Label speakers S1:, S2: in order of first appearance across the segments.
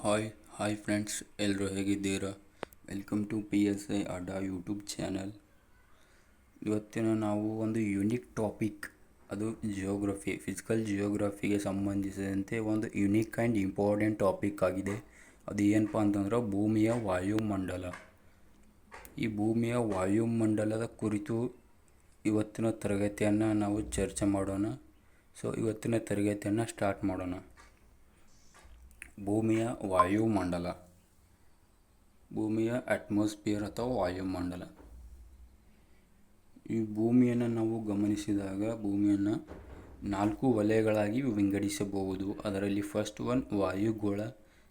S1: Hi hi friends, ಎಲ್ಲರೂ ಹೇಗಿದ್ದೀರಾ? Welcome to PSI ಅಡ್ಡಾ ಯೂಟ್ಯೂಬ್ ಚಾನಲ್. ಇವತ್ತಿನ ನಾವು ಒಂದು ಯುನಿಕ್ ಟಾಪಿಕ್, ಅದು ಫಿಸಿಕಲ್ ಜಿಯೋಗ್ರಫಿಗೆ ಸಂಬಂಧಿಸಿದಂತೆ ಒಂದು ಯುನಿಕ್ ಆ್ಯಂಡ್ ಇಂಪಾರ್ಟೆಂಟ್ ಟಾಪಿಕ್ ಆಗಿದೆ. ಅದು ಏನಪ್ಪ ಅಂತಂದ್ರೆ ಭೂಮಿಯ ವಾಯುಮಂಡಲ. ಈ ಭೂಮಿಯ ವಾಯುಮಂಡಲದ ಕುರಿತು ಇವತ್ತಿನ ತರಗತಿಯನ್ನು ನಾವು ಚರ್ಚೆ ಮಾಡೋಣ. ಇವತ್ತಿನ ತರಗತಿಯನ್ನು ಸ್ಟಾರ್ಟ್ ಮಾಡೋಣ. ಭೂಮಿಯ ವಾಯುಮಂಡಲ, ಭೂಮಿಯ ಅಟ್ಮಾಸ್ಫಿಯರ್ ಅಥವಾ ವಾಯುಮಂಡಲ. ಈ ಭೂಮಿಯನ್ನು ನಾವು ಗಮನಿಸಿದಾಗ ಭೂಮಿಯನ್ನು 4 ವಲಯಗಳಾಗಿ ವಿಂಗಡಿಸಬಹುದು. ಅದರಲ್ಲಿ ಫಸ್ಟ್ ಒನ್ ವಾಯುಗೋಳ,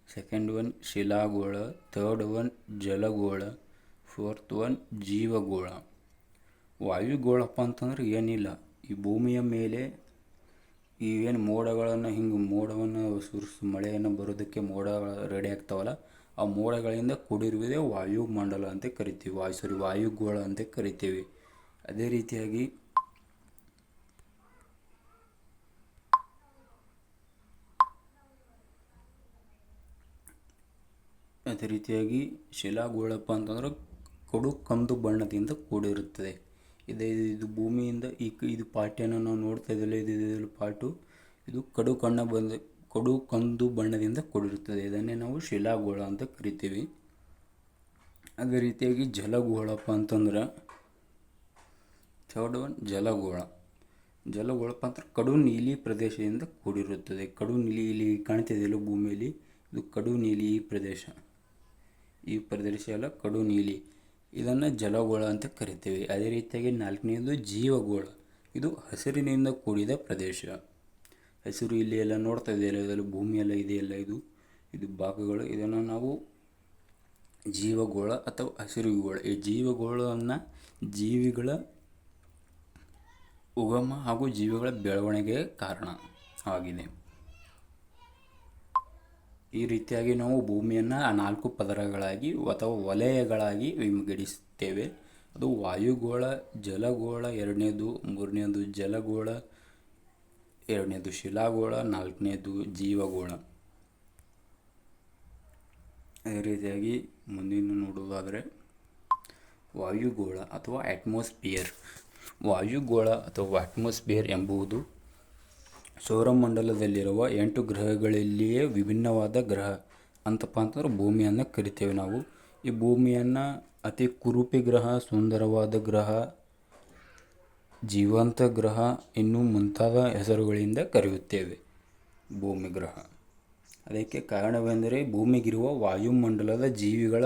S1: ಸೆಕೆಂಡ್ ಒನ್ ಶಿಲಾಗೋಳ, ಥರ್ಡ್ ಒನ್ ಜಲಗೋಳ, ಫೋರ್ತ್ ಒನ್ ಜೀವಗೋಳ. ವಾಯುಗೋಳಪ್ಪ ಅಂತಂದ್ರೆ ಏನಿಲ್ಲ, ಈ ಭೂಮಿಯ ಮೇಲೆ ಇವೇನು ಮೋಡವನ್ನು ಮಳೆಯನ್ನು ಬರೋದಕ್ಕೆ ಮೋಡಗಳು ರೆಡಿ ಆಗ್ತಾವಲ್ಲ, ಆ ಮೋಡಗಳಿಂದ ಕೂಡಿರುವುದೇ ವಾಯುಮಂಡಲ ಅಂತ ಕರಿತೀವಿ. ವಾಯುಗೋಳ ಅಂತ ಕರಿತೀವಿ. ಅದೇ ರೀತಿಯಾಗಿ ಶಿಲಾಗೋಳಪ್ಪ ಅಂತಂದ್ರೆ ಕಡು ಕಂದು ಬಣ್ಣದಿಂದ ಕೂಡಿರುತ್ತದೆ. ಇದು ಭೂಮಿಯಿಂದ ಇದು ಪಾರ್ಟಿಯನ್ನು ನಾವು ನೋಡ್ತಾ ಇದ್ದಲ್ಲ, ಇದು ಪಾರ್ಟು ಇದು ಕಡು ಕಂದು ಬಣ್ಣದಿಂದ ಕೂಡಿರುತ್ತದೆ. ಇದನ್ನೇ ನಾವು ಶಿಲಾಗೋಳ ಅಂತ ಕರಿತೀವಿ. ಅದೇ ರೀತಿಯಾಗಿ ಜಲಗೋಳಪ್ಪ ಅಂತಂದ್ರೆ ಥರ್ಡ್ ಒನ್ ಜಲಗೋಳಪ್ಪ ಅಂದ್ರೆ ಕಡು ನೀಲಿ ಪ್ರದೇಶದಿಂದ ಕೂಡಿರುತ್ತದೆ. ಕಡು ನೀಲಿ ಇಲ್ಲಿ ಕಾಣ್ತಿದೆಯಲ್ಲ ಭೂಮಿಯಲ್ಲಿ, ಇದು ಕಡು ನೀಲಿ ಈ ಪ್ರದೇಶ ಎಲ್ಲ ಕಡು ನೀಲಿ, ಇದನ್ನು ಜಲಗೋಳ ಅಂತ ಕರಿತೀವಿ. ಅದೇ ರೀತಿಯಾಗಿ 4ನೇದು ಜೀವಗೋಳ. ಇದು ಹಸಿರಿನಿಂದ ಕೂಡಿದ ಪ್ರದೇಶ. ಹಸಿರು ಇಲ್ಲಿ ಎಲ್ಲ ನೋಡ್ತಾ ಇದೆಯಲ್ಲ, ಇದರಲ್ಲಿ ಭೂಮಿಯೆಲ್ಲ ಇದೆಯಲ್ಲ, ಇದು ಭಾಗಗಳು, ಇದನ್ನು ನಾವು ಜೀವಗೋಳ ಅಥವಾ ಹಸಿರುಗೋಳ. ಈ ಜೀವಗೋಳವನ್ನು ಜೀವಿಗಳ ಉಗಮ ಹಾಗೂ ಜೀವಿಗಳ ಬೆಳವಣಿಗೆಗೆ ಕಾರಣ ಆಗಿದೆ. ಈ ರೀತಿಯಾಗಿ ನಾವು ಭೂಮಿಯನ್ನು 4 ಪದರಗಳಾಗಿ ಅಥವಾ ವಲಯಗಳಾಗಿ ವಿಂಗಡಿಸುತ್ತೇವೆ. ಅದು ವಾಯುಗೋಳ, ಜಲಗೋಳ 2ನೇದು, 3ನೇದು ಜಲಗೋಳ, 2ನೇದು ಶಿಲಾಗೋಳ, 4ನೇದು ಜೀವಗೋಳ. ಅದೇ ರೀತಿಯಾಗಿ ಮುಂದಿನ ನೋಡುವುದಾದರೆ ವಾಯುಗೋಳ ಅಥವಾ ಅಟ್ಮಾಸ್ಫಿಯರ್. ವಾಯುಗೋಳ ಅಥವಾ ಅಟ್ಮಾಸ್ಫಿಯರ್ ಎಂಬುದು ಸೌರಮಂಡಲದಲ್ಲಿರುವ 8 ಗ್ರಹಗಳಲ್ಲಿಯೇ ವಿಭಿನ್ನವಾದ ಗ್ರಹ. ಅಂತಪ್ಪ ಅಂತಂದ್ರೆ ಭೂಮಿಯನ್ನು ಕರಿತೇವೆ ನಾವು. ಈ ಭೂಮಿಯನ್ನು ಅತಿ ಕುರೂಪಿ ಗ್ರಹ, ಸುಂದರವಾದ ಗ್ರಹ, ಜೀವಂತ ಗ್ರಹ ಇನ್ನೂ ಮುಂತಾದ ಹೆಸರುಗಳಿಂದ ಕರೆಯುತ್ತೇವೆ ಭೂಮಿ ಗ್ರಹ. ಅದಕ್ಕೆ ಕಾರಣವೆಂದರೆ ಭೂಮಿಗಿರುವ ವಾಯುಮಂಡಲದ ಜೀವಿಗಳ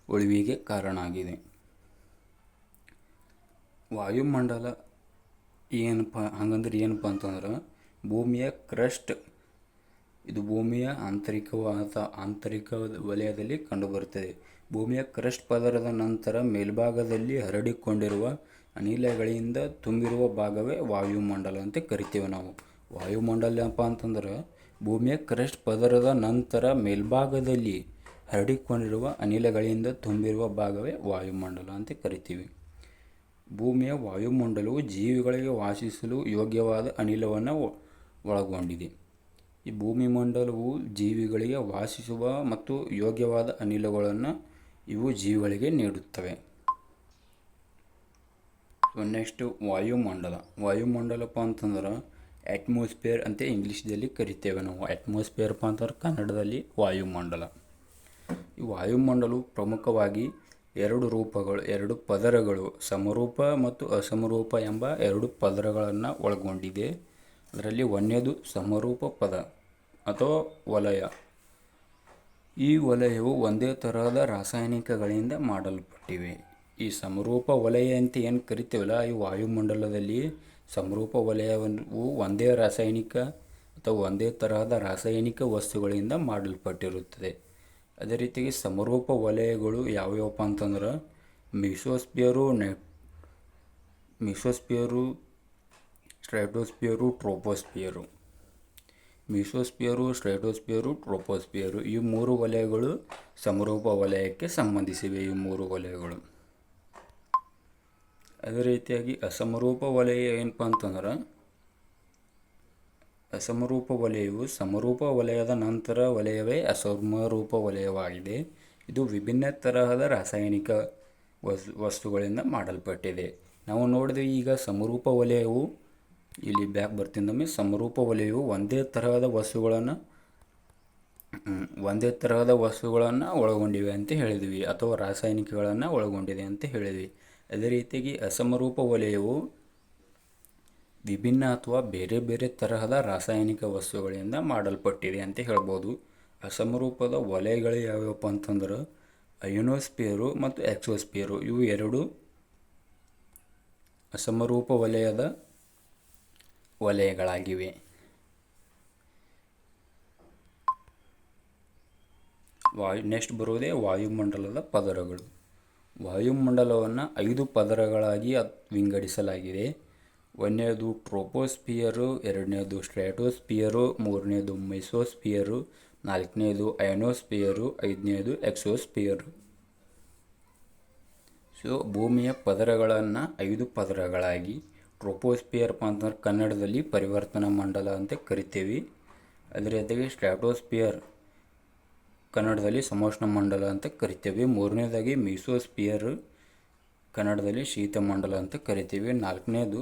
S1: ಉಳಿವಿಗೆ ಕಾರಣ ಆಗಿದೆ. ವಾಯುಮಂಡಲ ಏನಪ್ಪ ಅಂತಂದ್ರೆ ಭೂಮಿಯ ಕ್ರಸ್ಟ್. ಇದು ಭೂಮಿಯ ಆಂತರಿಕ ವಲಯದಲ್ಲಿ ಕಂಡುಬರುತ್ತದೆ. ಭೂಮಿಯ ಕ್ರಸ್ಟ್ ಪದರದ ನಂತರ ಮೇಲ್ಭಾಗದಲ್ಲಿ ಹರಡಿಕೊಂಡಿರುವ ಅನಿಲಗಳಿಂದ ತುಂಬಿರುವ ಭಾಗವೇ ವಾಯುಮಂಡಲ ಅಂತ ಕರಿತೇವೆ ನಾವು. ವಾಯುಮಂಡಲ ಏನಪ್ಪ ಅಂತಂದ್ರೆ ಭೂಮಿಯ ಕ್ರಸ್ಟ್ ಪದರದ ನಂತರ ಮೇಲ್ಭಾಗದಲ್ಲಿ ಹರಡಿಕೊಂಡಿರುವ ಅನಿಲಗಳಿಂದ ತುಂಬಿರುವ ಭಾಗವೇ ವಾಯುಮಂಡಲ ಅಂತ ಕರಿತೀವಿ. ಭೂಮಿಯ ವಾಯುಮಂಡಲವು ಜೀವಿಗಳಿಗೆ ವಾಸಿಸಲು ಯೋಗ್ಯವಾದ ಅನಿಲವನ್ನು ಒಳಗೊಂಡಿದೆ. ಈ ಭೂಮಿ ಮಂಡಲವು ಜೀವಿಗಳಿಗೆ ವಾಸಿಸುವ ಮತ್ತು ಯೋಗ್ಯವಾದ ಅನಿಲಗಳನ್ನು ಇವು ಜೀವಿಗಳಿಗೆ ನೀಡುತ್ತವೆ. ನೆಕ್ಸ್ಟ್ ವಾಯುಮಂಡಲಪ್ಪ ಅಂತಂದ್ರೆ ಅಟ್ಮಾಸ್ಫಿಯರ್ ಅಂತ ಇಂಗ್ಲೀಷ್ದಲ್ಲಿ ಕರಿತೇವೆ ನಾವು. ಅಟ್ಮಾಸ್ಫಿಯರ್ಪ್ಪ ಅಂತಂದ್ರೆ ಕನ್ನಡದಲ್ಲಿ ವಾಯುಮಂಡಲ. ಈ ವಾಯುಮಂಡಲವು ಪ್ರಮುಖವಾಗಿ 2 ಪದರಗಳು, ಸಮರೂಪ ಮತ್ತು ಅಸಮರೂಪ ಎಂಬ 2 ಪದರಗಳನ್ನು ಒಳಗೊಂಡಿದೆ. ಅದರಲ್ಲಿ 1ನೇದು ಸಮರೂಪ ಪದ ಅಥವಾ ವಲಯ. ಈ ವಲಯವು ಒಂದೇ ತರಹದ ರಾಸಾಯನಿಕಗಳಿಂದ ಮಾಡಲ್ಪಟ್ಟಿವೆ. ಈ ಸಮರೂಪ ವಲಯ ಅಂತ ಏನು ಕರಿತೇವಲ್ಲ, ಈ ವಾಯುಮಂಡಲದಲ್ಲಿ ಸಮರೂಪ ವಲಯವು ಒಂದೇ ರಾಸಾಯನಿಕ ಅಥವಾ ಒಂದೇ ತರಹದ ರಾಸಾಯನಿಕ ವಸ್ತುಗಳಿಂದ ಮಾಡಲ್ಪಟ್ಟಿರುತ್ತದೆ. ಅದೇ ರೀತಿಯಾಗಿ ಸಮರೂಪ ವಲಯಗಳು ಯಾವ್ಯಾವಪ್ಪ ಅಂತಂದ್ರೆ ಮೆಸೋಸ್ಫಿಯರು, ಟ್ರೋಪೋಸ್ಫಿಯರು. ಈ 3 ವಲಯಗಳು ಸಮರೂಪ ವಲಯಕ್ಕೆ ಸಂಬಂಧಿಸಿವೆ. ಈ 3 ವಲಯಗಳು. ಅದೇ ರೀತಿಯಾಗಿ ಅಸಮರೂಪ ವಲಯ ಏನಪ್ಪ ಅಂತಂದ್ರೆ ಅಸಮರೂಪ ವಲಯವು ಸಮರೂಪ ವಲಯದ ನಂತರ ವಲಯವೇ ಅಸಮರೂಪ ವಲಯವಾಗಿದೆ. ಇದು ವಿಭಿನ್ನ ತರಹದ ರಾಸಾಯನಿಕ ವಸ್ತುಗಳಿಂದ ಮಾಡಲ್ಪಟ್ಟಿದೆ. ನಾವು ನೋಡಿದ್ವಿ ಈಗ ಸಮರೂಪ ವಲಯವು, ಇಲ್ಲಿ ಬ್ಯಾಕ್ ಬರ್ತಿದ್ದೊಮ್ಮೆ, ಸಮರೂಪ ವಲಯವು ಒಂದೇ ತರಹದ ವಸ್ತುಗಳನ್ನು ಒಳಗೊಂಡಿವೆ ಅಂತ ಹೇಳಿದ್ವಿ, ಅಥವಾ ರಾಸಾಯನಿಕಗಳನ್ನು ಒಳಗೊಂಡಿದೆ ಅಂತ ಹೇಳಿದ್ವಿ. ಅದೇ ರೀತಿಯಾಗಿ ಅಸಮರೂಪ ವಲಯವು ವಿಭಿನ್ನ ಅಥವಾ ಬೇರೆ ಬೇರೆ ತರಹದ ರಾಸಾಯನಿಕ ವಸ್ತುಗಳಿಂದ ಮಾಡಲ್ಪಟ್ಟಿದೆ ಅಂತ ಹೇಳ್ಬೋದು. ಅಸಮರೂಪದ ವಲಯಗಳು ಯಾವ್ಯಾವಪ್ಪ ಅಂತಂದ್ರೆ ಅಯೋನೋಸ್ಫಿಯರು ಮತ್ತು ಎಕ್ಸೋಸ್ಫಿಯರು, ಇವು ಎರಡು ಅಸಮರೂಪ ವಲಯದ ವಲಯಗಳಾಗಿವೆ. ನೆಕ್ಸ್ಟ್ ಬರುವುದೇ ವಾಯುಮಂಡಲದ ಪದರಗಳು. ವಾಯುಮಂಡಲವನ್ನು 5 ಪದರಗಳಾಗಿ ವಿಂಗಡಿಸಲಾಗಿದೆ. ಒಂದನೇದು ಟ್ರೋಪೋಸ್ಫಿಯರು, ಎರಡನೇದು ಸ್ಟ್ರಾಟೋಸ್ಫಿಯರು, ಮೂರನೇದು ಮೆಸೋಸ್ಫಿಯರು, ನಾಲ್ಕನೇದು ಅಯೋನೋಸ್ಫಿಯರು, ಐದನೇದು ಎಕ್ಸೋಸ್ಫಿಯರು. ಸೊ ಭೂಮಿಯ ಪದರಗಳನ್ನು 5 ಪದರಗಳಾಗಿ, ಟ್ರೋಪೋಸ್ಫಿಯರ್ ಅಂತಂದ್ರೆ ಕನ್ನಡದಲ್ಲಿ ಪರಿವರ್ತನಾ ಮಂಡಲ ಅಂತ ಕರಿತೇವೆ. ಅದೇ ರೀತಿಯಾಗಿ ಸ್ಟ್ರಾಟೋಸ್ಫಿಯರ್ ಕನ್ನಡದಲ್ಲಿ ಸಮೋಷ್ಣ ಮಂಡಲ ಅಂತ ಕರಿತೇವೆ. ಮೂರನೇದಾಗಿ ಮೆಸೋಸ್ಫಿಯರ್ ಕನ್ನಡದಲ್ಲಿ ಶೀತಮಂಡಲ ಅಂತ ಕರಿತೀವಿ. ನಾಲ್ಕನೇದು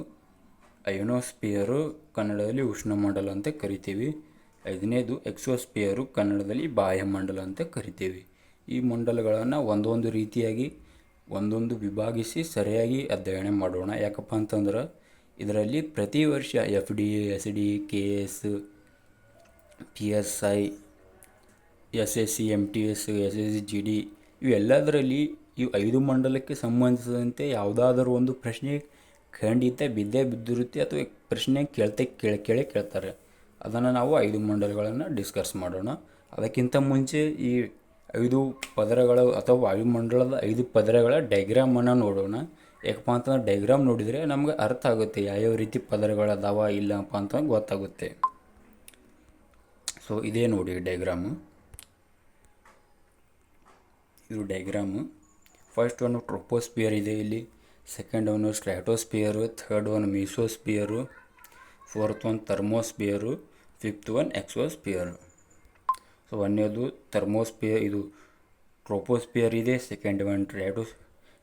S1: ಅಯೋನೋಸ್ಫಿಯರು ಕನ್ನಡದಲ್ಲಿ ಉಷ್ಣಮಂಡಲ ಅಂತ ಕರಿತೀವಿ. ಐದನೇದು ಎಕ್ಸೋಸ್ಫಿಯರು ಕನ್ನಡದಲ್ಲಿ ಬಾಹ್ಯಮಂಡಲ ಅಂತ ಕರಿತೀವಿ. ಈ ಮಂಡಲಗಳನ್ನು ಒಂದೊಂದು ರೀತಿಯಾಗಿ ಒಂದೊಂದು ವಿಭಾಗಿಸಿ ಸರಿಯಾಗಿ ಅಧ್ಯಯನ ಮಾಡೋಣ. ಯಾಕಪ್ಪ ಅಂತಂದ್ರೆ ಇದರಲ್ಲಿ ಪ್ರತಿ ವರ್ಷ FDA, SD, KS, PSI, SSC, MTS, SSC, GD ಇವೆಲ್ಲದರಲ್ಲಿ ಇವು 5 ಮಂಡಲಕ್ಕೆ ಸಂಬಂಧಿಸಿದಂತೆ ಯಾವುದಾದರೂ ಒಂದು ಪ್ರಶ್ನೆ ಖಂಡಿತ ಬಿದ್ದಿರುತ್ತೆ, ಅಥವಾ ಪ್ರಶ್ನೆ ಕೇಳ್ತಾರೆ. ಅದನ್ನು ನಾವು 5 ಮಂಡಲಗಳನ್ನು ಡಿಸ್ಕಸ್ ಮಾಡೋಣ. ಅದಕ್ಕಿಂತ ಮುಂಚೆ ಈ 5 ಪದರಗಳು ಅಥವಾ ವಾಯುಮಂಡಲದ 5 ಪದರಗಳ ಡೈಗ್ರಾಮನ್ನು ನೋಡೋಣ. ಯಾಕಪ್ಪ ಅಂತಂದ್ರೆ ಡೈಗ್ರಾಮ್ ನೋಡಿದರೆ ನಮ್ಗೆ ಅರ್ಥ ಆಗುತ್ತೆ ಯಾವ್ಯಾವ ರೀತಿ ಪದರಗಳದಾವ ಇಲ್ಲಪ್ಪ ಅಂತ ಗೊತ್ತಾಗುತ್ತೆ. ಸೊ ಇದೇ ನೋಡಿ ಡೈಗ್ರಾಮು. ಇದು ಡೈಗ್ರಾಮು. ಫಸ್ಟ್ ಒನ್ ಟ್ರೋಪೋಸ್ಫಿಯರ್ ಇದೆ ಇಲ್ಲಿ, second one stratosphere, third one mesosphere, fourth one thermosphere, fifth one exosphere. So ಒಂದನೇದು ಥರ್ಮೋಸ್ಫಿಯರ್, ಇದು ಟ್ರೋಪೋಸ್ಫಿಯರ್ ಇದೆ, ಸೆಕೆಂಡ್ ಒನ್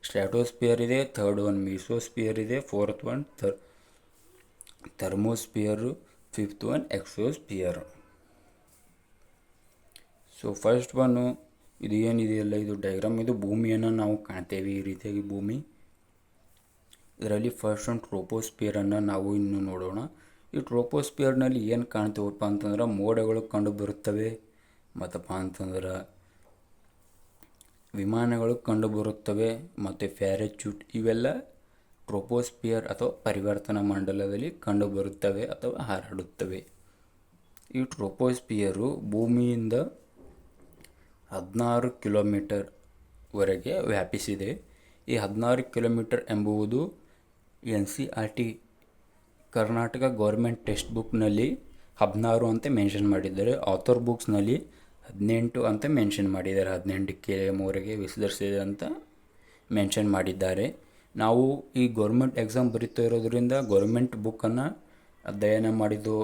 S1: ಸ್ಟ್ರಾಟೋಸ್ಫಿಯರ್ ಇದೆ, ಥರ್ಡ್ ಒನ್ ಮೆಸೋಸ್ಫಿಯರ್ ಇದೆ, fourth one thermosphere, fifth one exosphere. So first ಒನ್ನು ಇದು ಏನಿದೆಯಲ್ಲ, ಇದು ಡೈಗ್ರಾಮ್, ಇದು ಭೂಮಿಯನ್ನು ನಾವು ಕಾಣ್ತೇವೆ ಈ ರೀತಿಯಾಗಿ ಭೂಮಿ. ಇದರಲ್ಲಿ ಫಸ್ಟ್ ಒಂದು ಟ್ರೋಪೋಸ್ಫಿಯರನ್ನು ನಾವು ಇನ್ನು ನೋಡೋಣ. ಈ ಟ್ರೋಪೋಸ್ಫಿಯರ್ನಲ್ಲಿ ಏನು ಕಾಣ್ತೇವಪ್ಪ ಅಂತಂದ್ರೆ ಮೋಡಗಳು ಕಂಡು ಬರುತ್ತವೆ, ಮತ್ತಪ್ಪ ಅಂತಂದ್ರೆ ವಿಮಾನಗಳು ಕಂಡು ಬರುತ್ತವೆ, ಮತ್ತು ಪ್ಯಾರಾಚೂಟ್, ಇವೆಲ್ಲ ಟ್ರೋಪೋಸ್ಫಿಯರ್ ಅಥವಾ ಪರಿವರ್ತನಾ ಮಂಡಲದಲ್ಲಿ ಕಂಡು ಬರುತ್ತವೆ ಅಥವಾ ಹಾರಾಡುತ್ತವೆ. ಈ ಟ್ರೋಪೋಸ್ಫಿಯರು ಭೂಮಿಯಿಂದ 16 ಕಿಲೋಮೀಟರ್ವರೆಗೆ ವ್ಯಾಪಿಸಿದೆ. ಈ 16 ಕಿಲೋಮೀಟರ್ ಎಂಬುದು NCERT ಕರ್ನಾಟಕ ಗೌರ್ಮೆಂಟ್ ಟೆಕ್ಸ್ಟ್ ಬುಕ್ನಲ್ಲಿ 16 ಅಂತ ಮೆನ್ಷನ್ ಮಾಡಿದ್ದಾರೆ. ಆಥರ್ ಬುಕ್ಸ್ನಲ್ಲಿ 18 ಅಂತ ಮೆನ್ಷನ್ ಮಾಡಿದ್ದಾರೆ. 18ಕ್ಕೆ 3ಗೆ ವಿಸ್ತರಿಸಿದೆ ಅಂತ ಮೆನ್ಷನ್ ಮಾಡಿದ್ದಾರೆ. ನಾವು ಈ ಗೌರ್ಮೆಂಟ್ ಎಕ್ಸಾಮ್ ಬರೀತಾ ಇರೋದ್ರಿಂದ ಗೌರ್ಮೆಂಟ್ ಬುಕ್ಕನ್ನು ಅಧ್ಯಯನ ಮಾಡಿದ್ದು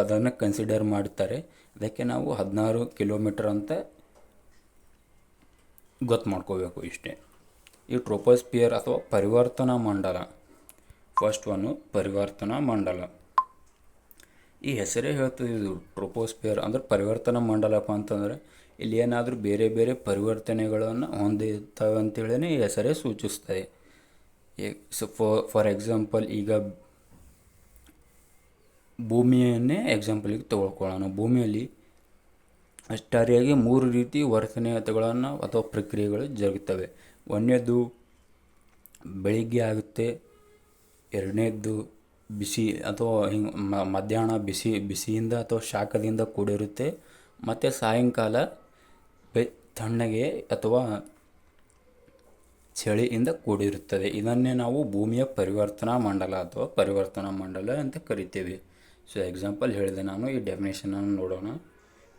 S1: ಅದನ್ನು ಕನ್ಸಿಡರ್ ಮಾಡುತ್ತಾರೆ. ಅದಕ್ಕೆ ನಾವು 16 ಕಿಲೋಮೀಟರ್ ಅಂತ ಗೊತ್ತು ಮಾಡ್ಕೋಬೇಕು ಇಷ್ಟೇ. ಈ ಟ್ರೋಪೋಸ್ಫಿಯರ್ ಅಥವಾ ಪರಿವರ್ತನಾ ಮಂಡಲ, ಫಸ್ಟ್ ಒನ್ನು ಪರಿವರ್ತನಾ ಮಂಡಲ. ಈ ಹೆಸರೇ ಹೇಳ್ತದೆ, ಇದು ಟ್ರೋಪೋಸ್ಫಿಯರ್ ಅಂದರೆ ಪರಿವರ್ತನಾ ಮಂಡಲಪ್ಪ ಅಂತಂದರೆ ಇಲ್ಲಿ ಏನಾದರೂ ಬೇರೆ ಬೇರೆ ಪರಿವರ್ತನೆಗಳನ್ನು ಹೊಂದಿರ್ತವೆ ಅಂತೇಳಿ ಈ ಹೆಸರೇ ಸೂಚಿಸ್ತದೆ. ಫಾರ್ ಎಕ್ಸಾಂಪಲ್ ಈಗ ಭೂಮಿಯನ್ನೇ ಎಕ್ಸಾಂಪಲಿಗೆ ತಗೊಳ್ಕೊಳ್ಳೋಣ. ಭೂಮಿಯಲ್ಲಿ ಅಷ್ಟಾರಿಯಾಗಿ 3 ರೀತಿ ವರ್ತನೆಗಳನ್ನು ಅಥವಾ ಪ್ರಕ್ರಿಯೆಗಳು ಜರುಗುತ್ತವೆ. ಒಂದನೇದು ಬೆಳಿಗ್ಗೆ ಆಗುತ್ತೆ, ಎರಡನೇದ್ದು ಬಿಸಿ ಅಥವಾ ಮಧ್ಯಾಹ್ನ ಬಿಸಿಯಿಂದ ಅಥವಾ ಶಾಖದಿಂದ ಕೂಡಿರುತ್ತೆ, ಮತ್ತು ಸಾಯಂಕಾಲ ತಣ್ಣಗೆ ಅಥವಾ ಚಳಿಯಿಂದ ಕೂಡಿರುತ್ತದೆ. ಇದನ್ನೇ ನಾವು ಭೂಮಿಯ ಪರಿವರ್ತನಾ ಮಂಡಲ ಅಥವಾ ಪರಿವರ್ತನಾ ಮಂಡಲ ಅಂತ ಕರಿತೇವೆ. ಸೊ ಎಕ್ಸಾಂಪಲ್ ಹೇಳಿದೆ ನಾನು. ಈ ಡೆಫಿನೇಷನನ್ನು ನೋಡೋಣ.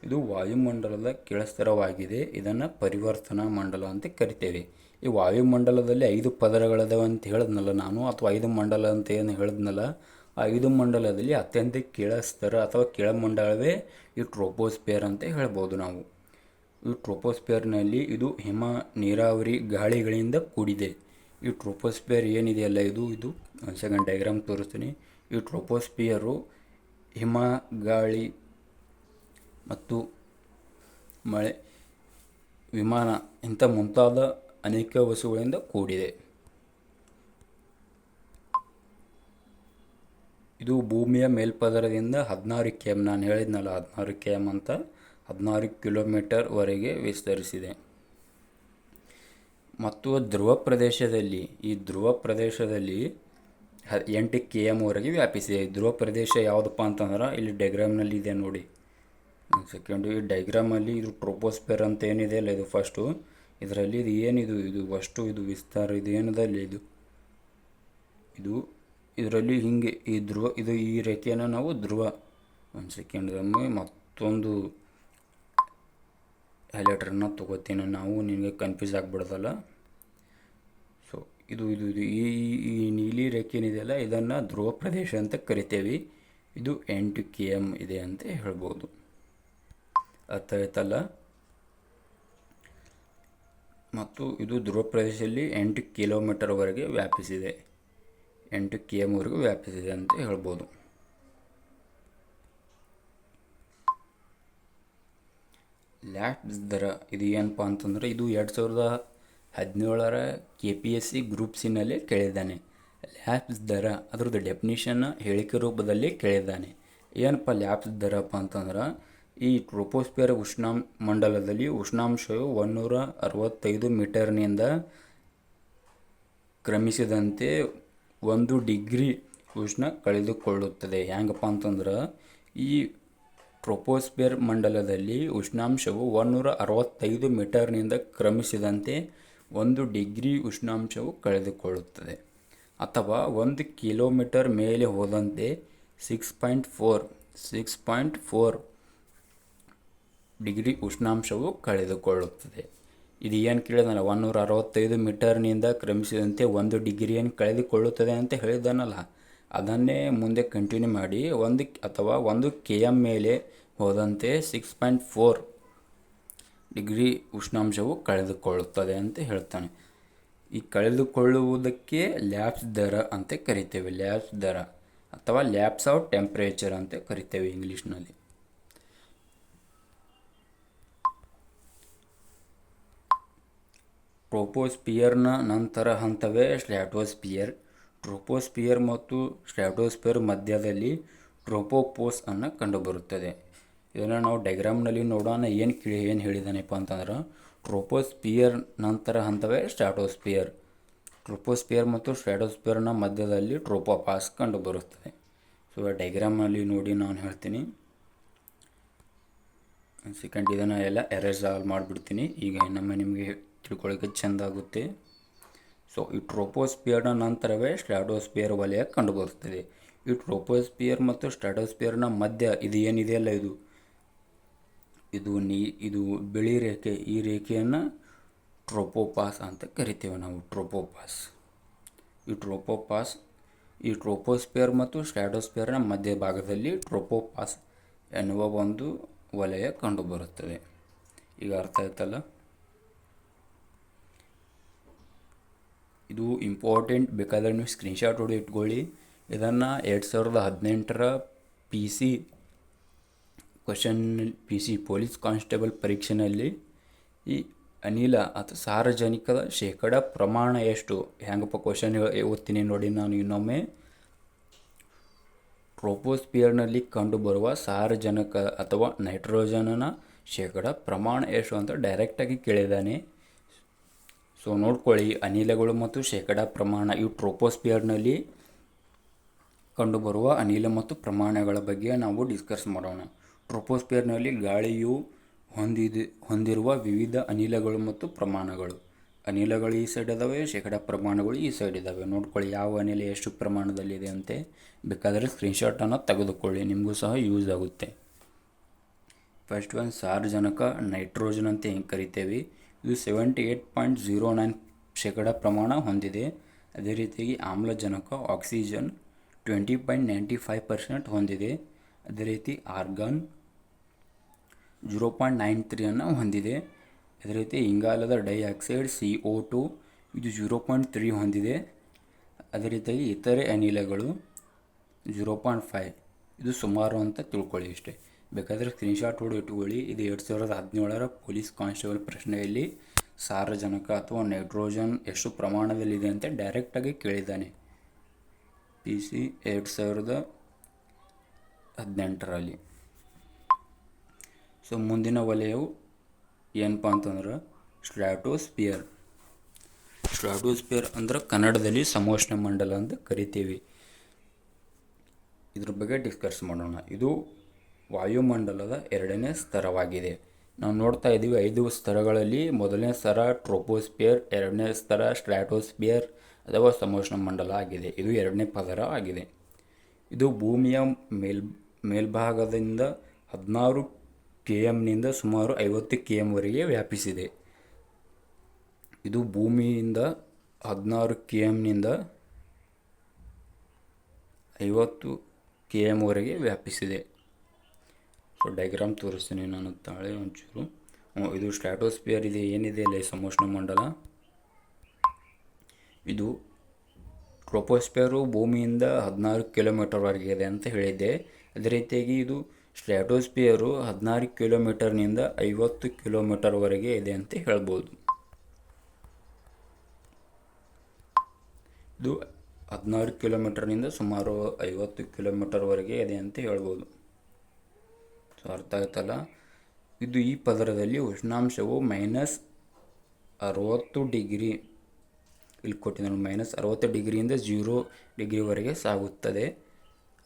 S1: ಇದು ವಾಯುಮಂಡಲದ ಕೆಳಸ್ತರವಾಗಿದೆ, ಇದನ್ನು ಪರಿವರ್ತನಾ ಮಂಡಲ ಅಂತ ಕರಿತೇವೆ. ಈ ವಾಯುಮಂಡಲದಲ್ಲಿ 5 ಪದರಗಳಿದಾವೆ ಅಂತ ಹೇಳಿದ್ನಲ್ಲ ನಾನು, ಅಥವಾ 5 ಮಂಡಲ ಅಂತ ಏನು ಹೇಳಿದ್ನಲ್ಲ, ಆ 5 ಮಂಡಲದಲ್ಲಿ ಅತ್ಯಂತ ಕೆಳಸ್ತರ ಅಥವಾ ಕೆಳಮಂಡಲವೇ ಈ ಟ್ರೋಪೋಸ್ಫಿಯರ್ ಅಂತ ಹೇಳ್ಬೋದು ನಾವು. ಈ ಟ್ರೋಪೋಸ್ಫಿಯರ್ನಲ್ಲಿ ಇದು ಹಿಮ, ನೀರಾವರಿ, ಗಾಳಿಗಳಿಂದ ಕೂಡಿದೆ. ಈ ಟ್ರೋಪೋಸ್ಫಿಯರ್ ಏನಿದೆಯಲ್ಲ ಇದು ಒಂದು ಸೆಕೆಂಡ್ ಡಯಾಗ್ರಾಮ್ ತೋರಿಸ್ತೀನಿ. ಈ ಟ್ರೋಪೋಸ್ಫಿಯರು ಹಿಮ, ಗಾಳಿ ಮತ್ತು ಮಳೆ, ವಿಮಾನ ಇಂಥ ಮುಂತಾದ ಅನೇಕ ವಸ್ತುಗಳಿಂದ ಕೂಡಿದೆ. ಇದು ಭೂಮಿಯ ಮೇಲ್ಪದರದಿಂದ 16 km, ನಾನು ಹೇಳಿದ್ನಲ್ಲ 16 km ಅಂತ, 16 ಕಿಲೋಮೀಟರ್ವರೆಗೆ ವಿಸ್ತರಿಸಿದೆ. ಮತ್ತು ಧ್ರುವ ಪ್ರದೇಶದಲ್ಲಿ 8 km ವರೆಗೆ ವ್ಯಾಪಿಸಿದೆ. ಧ್ರುವ ಪ್ರದೇಶ ಯಾವುದಪ್ಪ ಅಂತಂದ್ರೆ ಇಲ್ಲಿ ಡಯಾಗ್ರಾಮ್ನಲ್ಲಿ ಇದೆ ನೋಡಿ. ಒಂದು ಸೆಕೆಂಡು, ಈ ಡಯಾಗ್ರಾಮಲ್ಲಿ ಇದು ಟ್ರೋಪೋಸ್ಫಿಯರ್ ಅಂತ ಏನಿದೆ ಅಲ್ಲ, ಇದು ಫಸ್ಟು ಇದರಲ್ಲಿ ಇದು ಏನಿದು ಇದು ವಿಸ್ತಾರ ಇದು ಏನದಲ್ಲಿ ಇದು ಇದರಲ್ಲಿ ಹಿಂಗೆ ಈ ರೇಖೆಯನ್ನು ನಾವು ಧ್ರುವ, ಒಂದು ಸೆಕೆಂಡ್ ಮತ್ತೊಂದು ಹೈಲೈಟರನ್ನು ತಗೋತೀನಿ ನಾವು, ನಿನಗೆ ಕನ್ಫ್ಯೂಸ್ ಆಗಿಬಿಡೋದಲ್ಲ. ಸೊ ಇದು ಈ ನೀಲಿ ರೇಖೆ ಏನಿದೆಯಲ್ಲ ಇದನ್ನು ಧ್ರುವ ಪ್ರದೇಶ ಅಂತ ಕರಿತೇವೆ. ಇದು 8 km ಇದೆ ಅಂತ ಹೇಳ್ಬೋದು. ಅರ್ಥ ಆಯ್ತಲ್ಲ. ಮತ್ತು ಇದು ಧ್ರುವ ಪ್ರದೇಶದಲ್ಲಿ 8 ಕಿಲೋಮೀಟರ್ವರೆಗೆ ವ್ಯಾಪಿಸಿದೆ, 8 km ವರೆಗೂ ವ್ಯಾಪಿಸಿದೆ ಅಂತ ಹೇಳ್ಬೋದು. ಲ್ಯಾಪ್ಸ್ ದರ ಇದು ಏನಪ್ಪ ಅಂತಂದರೆ ಇದು 2017ರ KPSC ಗ್ರೂಪ್ ಸಿನಲ್ಲಿ ಕೇಳಿದ್ದಾನೆ. ಲ್ಯಾಪ್ಸ್ ದರ ಅದರದ್ದು ಡೆಫಿನಿಷನ್ ಹೇಳಿಕೆ ರೂಪದಲ್ಲಿ ಕೇಳಿದ್ದಾನೆ. ಏನಪ್ಪ ಲ್ಯಾಪ್ಸ್ ದರಪ್ಪ ಅಂತಂದ್ರೆ ಈ ಟ್ರೋಪೋಸ್ಫಿಯರ್ ಮಂಡಲದಲ್ಲಿ ಉಷ್ಣಾಂಶವು 165 ಮೀಟರ್ನಿಂದ ಕ್ರಮಿಸಿದಂತೆ 1 ಡಿಗ್ರಿ ಉಷ್ಣ ಕಳೆದುಕೊಳ್ಳುತ್ತದೆ. ಹೆಂಗಪ್ಪ ಅಂತಂದ್ರೆ ಈ ಟ್ರೋಪೋಸ್ಫಿಯರ್ ಮಂಡಲದಲ್ಲಿ ಉಷ್ಣಾಂಶವು 165 ಮೀಟರ್ನಿಂದ ಕ್ರಮಿಸಿದಂತೆ 1 ಡಿಗ್ರಿ ಉಷ್ಣಾಂಶವು ಕಳೆದುಕೊಳ್ಳುತ್ತದೆ. ಅಥವಾ 1 ಕಿಲೋಮೀಟರ್ ಮೇಲೆ ಹೋದಂತೆ 6.4 ಡಿಗ್ರಿ ಉಷ್ಣಾಂಶವು ಕಳೆದುಕೊಳ್ಳುತ್ತದೆ. ಇದು ಏನು ಕೇಳಿದಾನಲ್ಲ, 165 ಮೀಟರ್ನಿಂದ ಕ್ರಮಿಸಿದಂತೆ 1 ಡಿಗ್ರಿ ಏನು ಕಳೆದುಕೊಳ್ಳುತ್ತದೆ ಅಂತ ಹೇಳಿದ್ದಾನಲ್ಲ, ಅದನ್ನೇ ಮುಂದೆ ಕಂಟಿನ್ಯೂ ಮಾಡಿ 1 km ಮೇಲೆ ಹೋದಂತೆ 6.4 ಡಿಗ್ರಿ ಉಷ್ಣಾಂಶವು ಕಳೆದುಕೊಳ್ಳುತ್ತದೆ ಅಂತ ಹೇಳ್ತಾನೆ. ಈ ಕಳೆದುಕೊಳ್ಳುವುದಕ್ಕೆ ಲ್ಯಾಪ್ಸ್ ದರ ಅಂತ ಕರಿತೇವೆ. ಲ್ಯಾಪ್ಸ್ ದರ ಅಥವಾ ಲ್ಯಾಪ್ಸ್ ಆಫ್ ಟೆಂಪ್ರೇಚರ್ ಅಂತ ಕರಿತೇವೆ ಇಂಗ್ಲೀಷ್ನಲ್ಲಿ. ಟ್ರೋಪೋಸ್ಫಿಯರ್ನ ನಂತರ ಹಂತವೇ ಸ್ಟ್ರಾಟೋಸ್ಫಿಯರ್. ಟ್ರೋಪೋಸ್ಫಿಯರ್ ಮತ್ತು ಸ್ಟ್ರಾಟೋಸ್ಫಿಯರ್ ಮಧ್ಯದಲ್ಲಿ ಟ್ರೋಪೋಪೋಸ್ ಅನ್ನು ಕಂಡುಬರುತ್ತದೆ. ಇದನ್ನು ನಾವು ಡಯಾಗ್ರಾಮ್ನಲ್ಲಿ ನೋಡೋಣ. ಏನು ಹೇಳಿದಾನೆಪ್ಪ ಅಂತಂದ್ರೆ ಟ್ರೋಪೋಸ್ಫಿಯರ್ ನಂತರ ಹಂತವೇ ಸ್ಟ್ರಾಟೋಸ್ಫಿಯರ್. ಟ್ರೋಪೋಸ್ಫಿಯರ್ ಮತ್ತು ಸ್ಟ್ರಾಟೋಸ್ಫಿಯರ್ನ ಮಧ್ಯದಲ್ಲಿ ಟ್ರೋಪೋಪಾಸ್ ಕಂಡುಬರುತ್ತದೆ. ಸೊ ಡಯಾಗ್ರಾಮಲ್ಲಿ ನೋಡಿ ನಾನು ಹೇಳ್ತೀನಿ. ಒಂದು ಸೆಕೆಂಡ್ ಇದನ್ನು ಎಲ್ಲ ಎರೇಸ್ ಮಾಡಿಬಿಡ್ತೀನಿ. ಈಗ ಇನ್ನೊಮ್ಮೆ ನಿಮಗೆ ತಿಳ್ಕೊಳ್ಳೋಕ್ಕೆ ಚೆಂದ ಆಗುತ್ತೆ. ಸೊ ಈ ಟ್ರೋಪೋಸ್ಫಿಯರ್ನ ನಂತರವೇ ಸ್ಟ್ರಾಟೋಸ್ಫಿಯರ್ ವಲಯ ಕಂಡುಬರುತ್ತದೆ. ಈ ಟ್ರೋಪೋಸ್ಫಿಯರ್ ಮತ್ತು ಸ್ಟ್ರಾಟೋಸ್ಫಿಯರ್ನ ಮಧ್ಯ ಇದು ಏನಿದೆಯಲ್ಲ ಇದು ಬಿಳಿ ರೇಖೆ, ಈ ರೇಖೆಯನ್ನು ಟ್ರೋಪೋಪಾಸ್ ಅಂತ ಕರಿತೇವೆ ನಾವು. ಟ್ರೋಪೋಪಾಸ್ ಈ ಟ್ರೋಪೋಸ್ಫಿಯರ್ ಮತ್ತು ಸ್ಟ್ರಾಟೋಸ್ಫಿಯರ್ನ ಮಧ್ಯಭಾಗದಲ್ಲಿ ಟ್ರೋಪೋಪಾಸ್ ಎನ್ನುವ ಒಂದು ವಲಯ ಕಂಡುಬರುತ್ತದೆ. ಈಗ ಅರ್ಥ ಆಯ್ತಲ್ಲ. ಇದು ಇಂಪಾರ್ಟೆಂಟ್, ಬೇಕಾದರೆ ನೀವು ಸ್ಕ್ರೀನ್ಶಾಟ್ ಹೊಡೆದು ಇಟ್ಕೊಳ್ಳಿ. ಇದನ್ನು 2018ರ PC ಪೊಲೀಸ್ ಕಾನ್ಸ್ಟೇಬಲ್ ಪರೀಕ್ಷೆಯಲ್ಲಿ ಈ ಅನಿಲ ಅಥವಾ ಸಾರಜನಿಕದ ಶೇಕಡ ಪ್ರಮಾಣ ಎಷ್ಟು, ಹೆಂಗಪ್ಪ ಕ್ವಶನ್ ಓದ್ತೀನಿ ನೋಡಿ ನಾನು ಇನ್ನೊಮ್ಮೆ. ಟ್ರೋಪೋಸ್ಫಿಯರ್ನಲ್ಲಿ ಕಂಡುಬರುವ ಸಾರಜನಕ ಅಥವಾ ನೈಟ್ರೋಜನ್ನ ಶೇಕಡ ಪ್ರಮಾಣ ಎಷ್ಟು ಅಂತ ಡೈರೆಕ್ಟಾಗಿ ಕೇಳಿದ್ದಾನೆ. ಸೊ ನೋಡ್ಕೊಳ್ಳಿ, ಅನಿಲಗಳು ಮತ್ತು ಶೇಕಡ ಪ್ರಮಾಣ, ಇವು ಟ್ರೋಪೋಸ್ಫಿಯರ್ನಲ್ಲಿ ಕಂಡುಬರುವ ಅನಿಲ ಮತ್ತು ಪ್ರಮಾಣಗಳ ಬಗ್ಗೆ ನಾವು ಡಿಸ್ಕಸ್ ಮಾಡೋಣ. ಟ್ರೋಪೋಸ್ಫಿಯರ್ನಲ್ಲಿ ಗಾಳಿಯು ಹೊಂದಿರುವ ವಿವಿಧ ಅನಿಲಗಳು ಮತ್ತು ಪ್ರಮಾಣಗಳು. ಅನಿಲಗಳು ಈ ಸೈಡ್ ಇದ್ದಾವೆ, ಶೇಕಡ ಪ್ರಮಾಣಗಳು ಈ ಸೈಡ್ ಇದ್ದಾವೆ. ನೋಡ್ಕೊಳ್ಳಿ ಯಾವ ಅನಿಲ ಎಷ್ಟು ಪ್ರಮಾಣದಲ್ಲಿದೆ ಅಂತೆ. ಬೇಕಾದರೆ ಸ್ಕ್ರೀನ್ಶಾಟನ್ನು ತೆಗೆದುಕೊಳ್ಳಿ, ನಿಮಗೂ ಸಹ ಯೂಸ್ ಆಗುತ್ತೆ. ಫಸ್ಟ್ ಒಂದು ಸಾರಜನಕ, ನೈಟ್ರೋಜನ್ ಅಂತ ಹೆಂಗೆ ಕರಿತೇವೆ. ಇದು 78.09% ಪ್ರಮಾಣ ಹೊಂದಿದೆ. ಅದೇ ರೀತಿಯಾಗಿ ಆಮ್ಲಜನಕ, ಆಕ್ಸಿಜನ್ 20.95% ಹೊಂದಿದೆ. ಅದೇ ರೀತಿ ಆರ್ಗಾನ್ 0.93 ಹೊಂದಿದೆ. ಅದೇ ರೀತಿ ಇಂಗಾಲದ ಡೈಆಕ್ಸೈಡ್ CO2 ಇದು 0.3 ಹೊಂದಿದೆ. ಅದೇ ರೀತಿಯಾಗಿ ಇತರೆ ಅನಿಲಗಳು 0.5 ಇದು ಸುಮಾರು ಅಂತ ತಿಳ್ಕೊಳ್ಳಿ ಇಷ್ಟೇ. ಬೇಕಾದರೆ ಸ್ಕ್ರೀನ್ಶಾಟ್ ಹೊಡೆದು ಇಟ್ಕೊಳ್ಳಿ. ಇದು 2017ರ ಪೊಲೀಸ್ ಕಾನ್ಸ್ಟೇಬಲ್ ಪ್ರಶ್ನೆಯಲ್ಲಿ ಸಾರಜನಕ ಅಥವಾ ನೈಟ್ರೋಜನ್ ಎಷ್ಟು ಪ್ರಮಾಣದಲ್ಲಿದೆ ಅಂತ ಡೈರೆಕ್ಟಾಗಿ ಕೇಳಿದ್ದಾನೆ. PC 2018ರಲ್ಲಿ. ಸೊ ಮುಂದಿನ ವಲಯವು ಏನಪ್ಪ ಅಂತಂದ್ರೆ ಸ್ಟ್ರಾಟೋಸ್ಪಿಯರ್. ಸ್ಟ್ರಾಟೋಸ್ಪಿಯರ್ ಅಂದ್ರೆ ಕನ್ನಡದಲ್ಲಿ ಸಮೋಷ್ಣ ಮಂಡಲ ಅಂತ ಕರಿತೀವಿ. ಇದ್ರ ಬಗ್ಗೆ ಡಿಸ್ಕಸ್ ಮಾಡೋಣ. ಇದು ವಾಯುಮಂಡಲದ 2ನೇ ಸ್ತರವಾಗಿದೆ. ನಾವು ನೋಡ್ತಾ ಇದ್ದೀವಿ 5 ಸ್ತರಗಳಲ್ಲಿ ಮೊದಲನೇ ಸ್ತರ ಟ್ರೋಪೋಸ್ಪಿಯರ್, 2ನೇ ಸ್ತರ ಸ್ಟ್ರಾಟೋಸ್ಪಿಯರ್ ಅಥವಾ ಸಮೋಷ್ಣ ಮಂಡಲ ಆಗಿದೆ. ಇದು 2ನೇ ಪದರ ಆಗಿದೆ. ಇದು ಭೂಮಿಯ ಮೇಲ್ಭಾಗದಿಂದ 16 kmನಿಂದ ಸುಮಾರು 50 kmವರೆಗೆ ವ್ಯಾಪಿಸಿದೆ. ಇದು ಭೂಮಿಯಿಂದ 16 kmನಿಂದ 50 kmವರೆಗೆ ವ್ಯಾಪಿಸಿದೆ. ಸೊ ಡೈಗ್ರಾಮ್ ತೋರಿಸ್ತೀನಿ ನಾನು ತಾಳೆ ಒಂಚೂರು. ಇದು ಸ್ಟ್ರಾಟೋಸ್ಪಿಯರ್ ಇದೆ, ಏನಿದೆ ಅಲ್ಲಿ ಸಮೋಷ್ಣ ಮಂಡಲ. ಇದು ಟ್ರೋಪೋಸ್ಪಿಯರು ಭೂಮಿಯಿಂದ 16 ಕಿಲೋಮೀಟರ್ವರೆಗೆ ಇದೆ ಅಂತ ಹೇಳಿದ್ದೆ. ಅದೇ ರೀತಿಯಾಗಿ ಇದು ಸ್ಟ್ರಾಟೋಸ್ಪಿಯರು 16 ಕಿಲೋಮೀಟರ್ನಿಂದ 50 ಕಿಲೋಮೀಟರ್ವರೆಗೆ ಇದೆ ಅಂತ ಹೇಳ್ಬೋದು. ಇದು 16 ಕಿಲೋಮೀಟರ್ನಿಂದ ಸುಮಾರು 50 ಕಿಲೋಮೀಟರ್ವರೆಗೆ ಇದೆ ಅಂತ ಹೇಳ್ಬೋದು. ಸೊ ಅರ್ಥ ಆಗುತ್ತಲ್ಲ. ಇದು ಈ ಪದರದಲ್ಲಿ ಉಷ್ಣಾಂಶವು -60 ಡಿಗ್ರಿ ಇಲ್ಲಿ ಕೊಟ್ಟಿದ್ದಾನೆ. -60 ಡಿಗ್ರಿಯಿಂದ 0 ಡಿಗ್ರಿವರೆಗೆ ಸಾಗುತ್ತದೆ.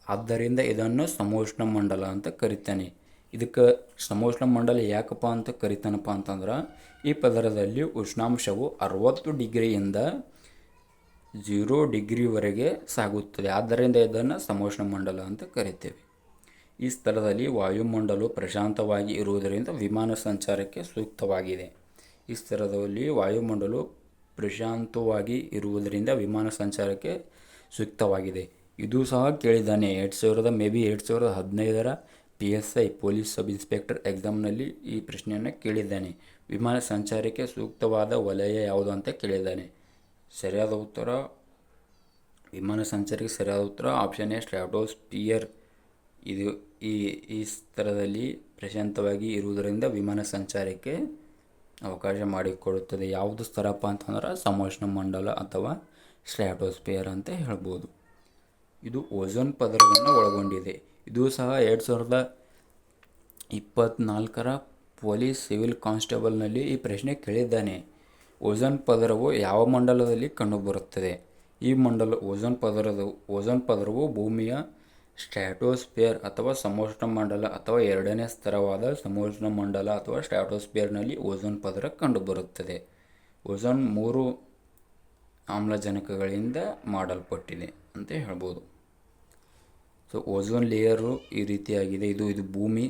S1: ಆದ್ದರಿಂದ ಇದನ್ನು ಸಮೋಷ್ಣ ಮಂಡಲ ಅಂತ ಕರಿತಾನೆ. ಇದಕ್ಕೆ ಸಮೋಷ್ಣ ಮಂಡಲ ಯಾಕಪ್ಪ ಅಂತ ಕರಿತಾನಪ್ಪ ಅಂತಂದ್ರೆ ಈ ಪದರದಲ್ಲಿ ಉಷ್ಣಾಂಶವು 60 ಡಿಗ್ರಿಯಿಂದ 0 ಡಿಗ್ರಿವರೆಗೆ ಸಾಗುತ್ತದೆ. ಆದ್ದರಿಂದ ಇದನ್ನು ಸಮೋಷ್ಣ ಮಂಡಲ ಅಂತ ಕರಿತೇವೆ. ಈ ಸ್ಥಳದಲ್ಲಿ ವಾಯುಮಂಡಲವು ಪ್ರಶಾಂತವಾಗಿ ಇರುವುದರಿಂದ ವಿಮಾನ ಸಂಚಾರಕ್ಕೆ ಸೂಕ್ತವಾಗಿದೆ. ಈ ಸ್ಥಳದಲ್ಲಿ ವಾಯುಮಂಡಲವು ಪ್ರಶಾಂತವಾಗಿ ಇರುವುದರಿಂದ ವಿಮಾನ ಸಂಚಾರಕ್ಕೆ ಸೂಕ್ತವಾಗಿದೆ. ಇದು ಸಹ ಕೇಳಿದ್ದಾನೆ 2015ರ PSI ಪೊಲೀಸ್ ಸಬ್ ಇನ್ಸ್ಪೆಕ್ಟರ್ ಎಕ್ಸಾಮ್ನಲ್ಲಿ ಈ ಪ್ರಶ್ನೆಯನ್ನು ಕೇಳಿದ್ದಾನೆ. ವಿಮಾನ ಸಂಚಾರಕ್ಕೆ ಸೂಕ್ತವಾದ ವಲಯ ಯಾವುದು ಅಂತ ಕೇಳಿದ್ದಾನೆ. ಸರಿಯಾದ ಉತ್ತರ ವಿಮಾನ ಸಂಚಾರಕ್ಕೆ ಸರಿಯಾದ ಉತ್ತರ ಆಪ್ಷನ್ ಎ ಸ್ಟ್ರಾಟೋಸ್ಪಿಯರ್. ಇದು ಈ ಸ್ತರದಲ್ಲಿ ಪ್ರಶಾಂತವಾಗಿ ಇರುವುದರಿಂದ ವಿಮಾನ ಸಂಚಾರಕ್ಕೆ ಅವಕಾಶ ಮಾಡಿಕೊಡುತ್ತದೆ. ಯಾವುದು ಸ್ತರಪ್ಪ ಅಂತಂದ್ರೆ ಸಮೋಷ್ಣ ಮಂಡಲ ಅಥವಾ ಸ್ಟ್ರಾಟೋಸ್ಪಿಯರ್ ಅಂತ ಹೇಳ್ಬೋದು. ಇದು ಓಝೋನ್ ಪದರವನ್ನು ಒಳಗೊಂಡಿದೆ. ಇದು ಸಹ 2024ರ ಪೊಲೀಸ್ ಸಿವಿಲ್ ಕಾನ್ಸ್ಟೇಬಲ್ನಲ್ಲಿ ಈ ಪ್ರಶ್ನೆ ಕೇಳಿದ್ದಾನೆ. ಓಝೋನ್ ಪದರವು ಯಾವ ಮಂಡಲದಲ್ಲಿ ಕಂಡುಬರುತ್ತದೆ? ಈ ಓಝೋನ್ ಪದರವು ಭೂಮಿಯ ಸ್ಟ್ರಾಟೋಸ್ಪಿಯರ್ ಅಥವಾ ಸಮೋಷ್ಣ ಮಂಡಲ ಅಥವಾ 2ನೇ ಸ್ತರವಾದ ಸಮೋಷ್ಣ ಮಂಡಲ ಅಥವಾ ಸ್ಟ್ರಾಟೋಸ್ಪಿಯರ್ನಲ್ಲಿ ಓಝೋನ್ ಪದರ ಕಂಡುಬರುತ್ತದೆ. ಓಝೋನ್ 3 ಆಮ್ಲಜನಕಗಳಿಂದ ಮಾಡಲ್ಪಟ್ಟಿದೆ ಅಂತ ಹೇಳ್ಬೋದು. ಸೊ ಓಝೋನ್ ಲೇಯರು ಈ ರೀತಿಯಾಗಿದೆ. ಇದು ಭೂಮಿ,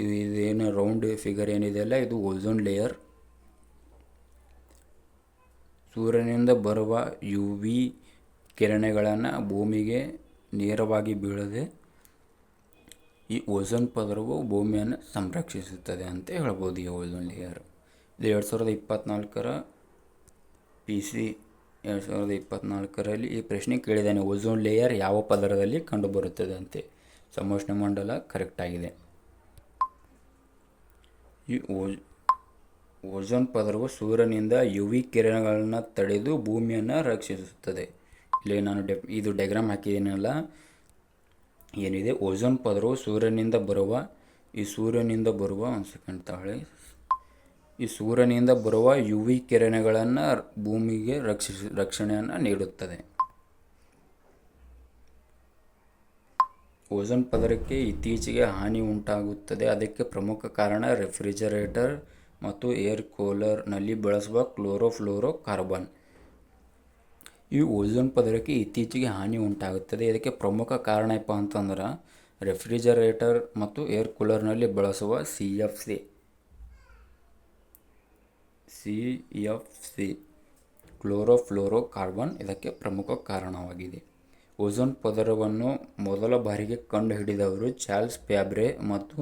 S1: ಇದೇನು ರೌಂಡ್ ಫಿಗರ್ ಏನಿದೆಯಲ್ಲ ಇದು ಓಝೋನ್ ಲೇಯರ್. ಸೂರ್ಯನಿಂದ ಬರುವ UV ಕಿರಣಗಳನ್ನು ಭೂಮಿಗೆ ನೇರವಾಗಿ ಬೀಳದೆ ಈ ಓಝೋನ್ ಪದರವು ಭೂಮಿಯನ್ನು ಸಂರಕ್ಷಿಸುತ್ತದೆ ಅಂತ ಹೇಳ್ಬೋದು. ಈ ಓಝೋನ್ ಲೇಯರ್ ಇದು 2024ರ PC 2024ರಲ್ಲಿ ಈ ಪ್ರಶ್ನೆ ಕೇಳಿದ್ದಾನೆ. ಓಝೋನ್ ಲೇಯರ್ ಯಾವ ಪದರದಲ್ಲಿ ಕಂಡುಬರುತ್ತದೆ ಅಂತೆ. ಸಮೋಷ್ಣ ಮಂಡಲ ಕರೆಕ್ಟಾಗಿದೆ. ಈ ಓಝೋನ್ ಪದರವು ಸೂರ್ಯನಿಂದ UV ಕಿರಣಗಳನ್ನು ತಡೆದು ಭೂಮಿಯನ್ನು ರಕ್ಷಿಸುತ್ತದೆ. ಇಲ್ಲಿ ನಾನು ಇದು ಡೈಗ್ರಾಮ್ ಹಾಕಿದ್ದೀನಲ್ಲ, ಏನಿದೆ ಓಝೋನ್ ಪದರವು ಸೂರ್ಯನಿಂದ ಬರುವ ಒಂದು ಸೆಕೆಂಡ್ ತಾಳೆ, ಈ ಸೂರ್ಯನಿಂದ ಬರುವ UV ಕಿರಣಗಳನ್ನು ಭೂಮಿಗೆ ರಕ್ಷಣೆಯನ್ನು ನೀಡುತ್ತದೆ. ಓಝೋನ್ ಪದರಕ್ಕೆ ಇತ್ತೀಚೆಗೆ ಹಾನಿ ಉಂಟಾಗುತ್ತದೆ. ಅದಕ್ಕೆ ಪ್ರಮುಖ ಕಾರಣ ರೆಫ್ರಿಜರೇಟರ್ ಮತ್ತು ಏರ್ ಕೂಲರ್ನಲ್ಲಿ ಬಳಸುವ ಕ್ಲೋರೋಫ್ಲೋರೋಕಾರ್ಬನ್. ಈ ಓಝೋನ್ ಪದರಕ್ಕೆ ಇತ್ತೀಚೆಗೆ ಹಾನಿ ಉಂಟಾಗುತ್ತದೆ. ಇದಕ್ಕೆ ಪ್ರಮುಖ ಕಾರಣ ಏನಪ್ಪ ಅಂತಂದ್ರೆ ರೆಫ್ರಿಜರೇಟರ್ ಮತ್ತು ಏರ್ ಕೂಲರ್ನಲ್ಲಿ ಬಳಸುವ CFC ಕ್ಲೋರೋಫ್ಲೋರೋಕಾರ್ಬನ್ ಇದಕ್ಕೆ ಪ್ರಮುಖ ಕಾರಣವಾಗಿದೆ. ಓಝೋನ್ ಪದರವನ್ನು ಮೊದಲ ಬಾರಿಗೆ ಕಂಡುಹಿಡಿದವರು ಚಾರ್ಲ್ಸ್ ಫ್ಯಾಬ್ರೆ ಮತ್ತು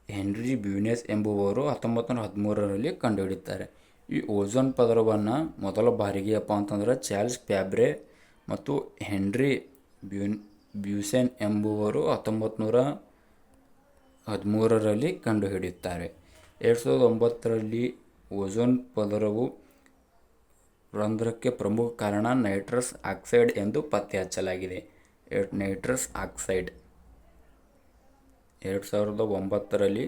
S1: ಹೆನ್ರಿ ಬ್ಯೂನೆಸ್ ಎಂಬುವವರು 1913ರಲ್ಲಿ ಕಂಡುಹಿಡಿತಾರೆ. ಈ ಓಝೋನ್ ಪದರವನ್ನು ಮೊದಲ ಬಾರಿಗೆ ಚಾರ್ಲ್ಸ್ ಫ್ಯಾಬ್ರೆ ಮತ್ತು ಹೆನ್ರಿ ಬ್ಯೂಸೆನ್ ಎಂಬುವರು 1913ರಲ್ಲಿ ಕಂಡುಹಿಡಿಯುತ್ತಾರೆ. 2009ರಲ್ಲಿ ಓಝೋನ್ ಪದರವು ರಂಧ್ರಕ್ಕೆ ಪ್ರಮುಖ ಕಾರಣ ನೈಟ್ರಸ್ ಆಕ್ಸೈಡ್ ಎಂದು ಪತ್ತೆ ಹಚ್ಚಲಾಗಿದೆ. ನೈಟ್ರಸ್ ಆಕ್ಸೈಡ್ 2009ರಲ್ಲಿ